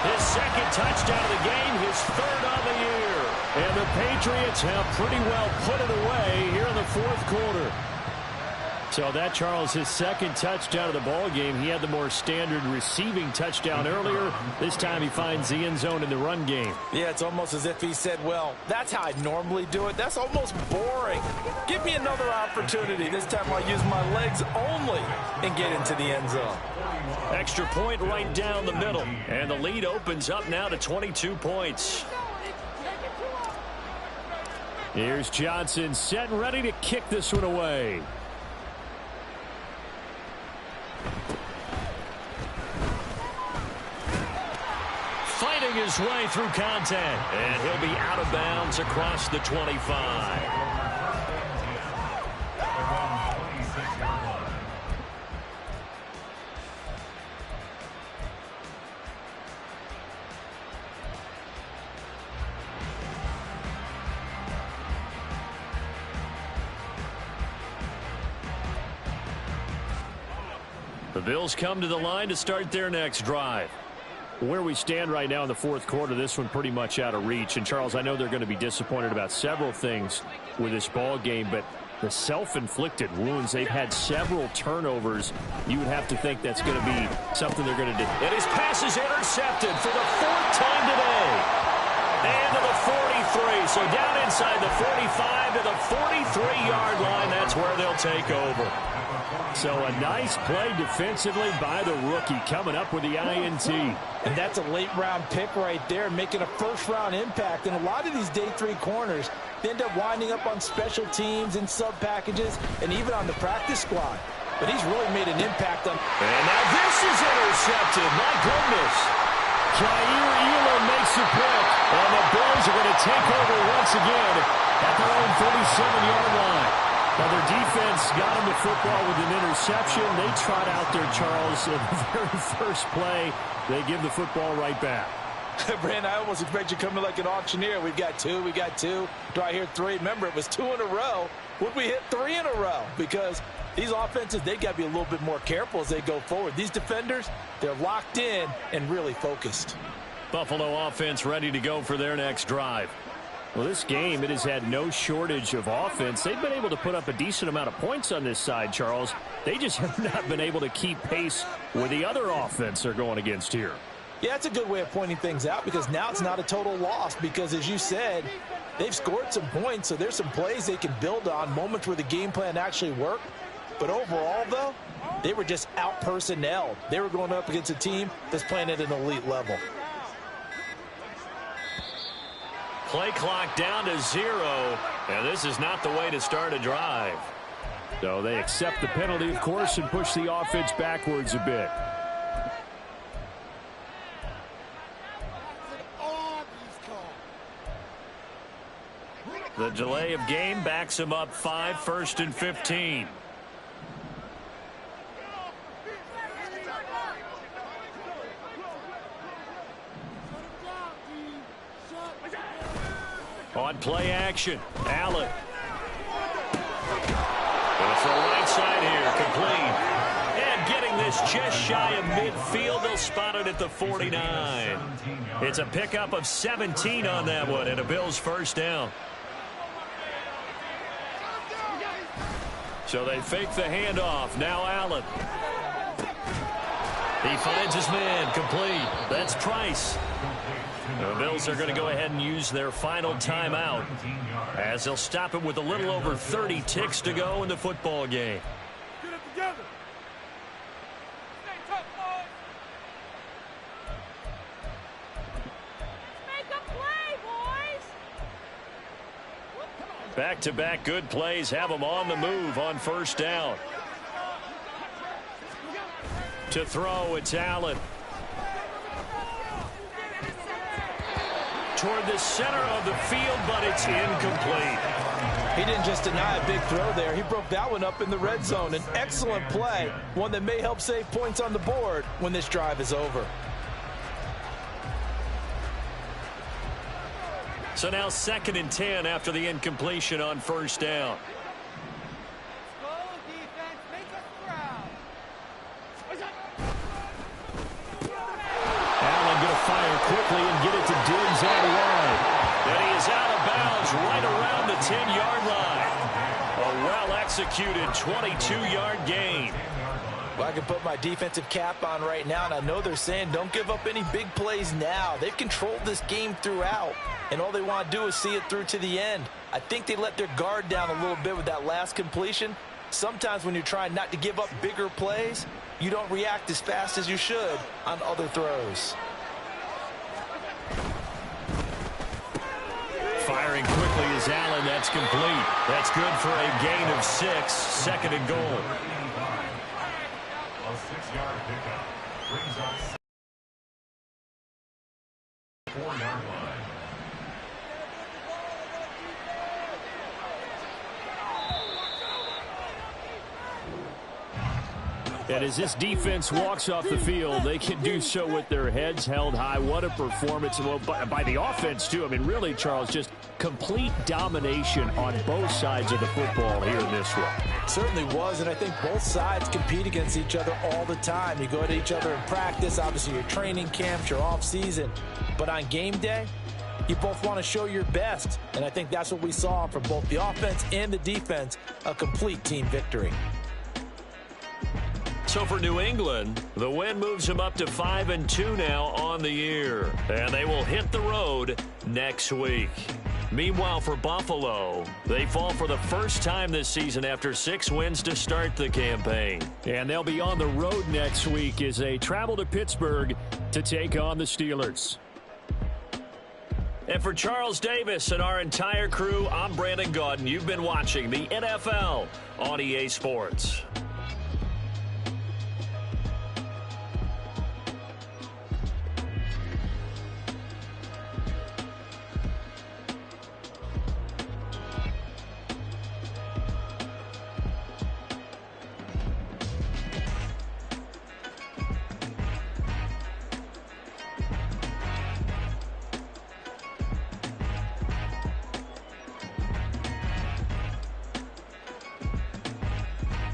His 2nd touchdown of the game, his 3rd on the year. And the Patriots have pretty well put it away here in the 4th quarter. So that, Charles, his 2nd touchdown of the ball game. He had the more standard receiving touchdown earlier. This time he finds the end zone in the run game. Yeah, it's almost as if he said, well, that's how I normally do it. That's almost boring. Give me another opportunity. This time I'll use my legs only and get into the end zone. Extra point right down the middle. And the lead opens up now to 22 points. Here's Johnson set and ready to kick this one away. Fighting his way through contact. And he'll be out of bounds across the 25. Bills come to the line to start their next drive. Where we stand right now in the fourth quarter, this one pretty much out of reach. And, Charles, I know they're going to be disappointed about several things with this ball game, but the self-inflicted wounds, they've had several turnovers. You would have to think that's going to be something they're going to do. And his pass is intercepted for the fourth time today. And to the 43. So down inside the 45 to the 43-yard line. That's where they'll take over. So a nice play defensively by the rookie coming up with the INT. And that's a late-round pick right there, making a first-round impact. And a lot of these day 3 corners, they end up winding up on special teams and sub-packages and even on the practice squad. But he's really made an impact on... And now this is intercepted. My goodness. Jair Elam makes a pick. And the Bills are going to take over once again at their own 37-yard line. Now, their defense got him the football with an interception. They trot out there, Charles, in the very first play. They give the football right back. Brand, I almost expect you coming like an auctioneer. We've got 2, we got 2. Do I hear 3? Remember, it was 2 in a row. Would we hit 3 in a row? Because these offenses, they got to be a little bit more careful as they go forward. These defenders, they're locked in and really focused. Buffalo offense ready to go for their next drive. Well, this game, it has had no shortage of offense. They've been able to put up a decent amount of points on this side, Charles. They just have not been able to keep pace with the other offense they're going against here. Yeah, that's a good way of pointing things out because now it's not a total loss because, as you said, they've scored some points, so there's some plays they can build on, moments where the game plan actually worked. But overall, though, they were just out-personnelled. They were going up against a team that's playing at an elite level. Play clock down to 0, and this is not the way to start a drive. So they accept the penalty, of course, and push the offense backwards a bit. The delay of game backs him up 5, 1st and 15. On play action, Allen. Going for a right side here, complete. And getting this just shy of midfield, they'll spot it at the 49. It's a pickup of 17 on that one, and a Bills first down. So they fake the handoff. Now Allen. He finds his man, complete. That's Price. The Bills are going to go ahead and use their final timeout as they'll stop it with a little over 30 ticks to go in the football game. Get it together. Stay tough, boys. Make a play, boys. Back-to-back good plays have them on the move on first down. To throw, it's Allen. Toward the center of the field, but it's incomplete. He didn't just deny a big throw there. He broke that one up in the red zone. An excellent play, one that may help save points on the board when this drive is over. So now 2nd and 10 after the incompletion on first down. Allen going to fire quickly and get it to Diggs out wide. And he is out of bounds right around the 10-yard line. A well-executed 22-yard gain. Well, I can put my defensive cap on right now, and I know they're saying don't give up any big plays now. They've controlled this game throughout, and all they want to do is see it through to the end. I think they let their guard down a little bit with that last completion. Sometimes when you're trying not to give up bigger plays, you don't react as fast as you should on other throws. Firing quickly is Allen. That's complete. That's good for a gain of 6. 2nd and goal. A 6-yard pickup brings us 4-yard line. And as this defense walks off the field, they can do so with their heads held high. What a performance by the offense, too. I mean, really, Charles, just complete domination on both sides of the football here in this one. Certainly was, and I think both sides compete against each other all the time. You go at each other in practice, obviously your training camps, your off-season. But on game day, you both want to show your best. And I think that's what we saw from both the offense and the defense, a complete team victory. So for New England, the win moves them up to 5-2 now on the year. And they will hit the road next week. Meanwhile, for Buffalo, they fall for the first time this season after 6 wins to start the campaign. And they'll be on the road next week as they travel to Pittsburgh to take on the Steelers. And for Charles Davis and our entire crew, I'm Brandon Gaudin. You've been watching the NFL on EA Sports.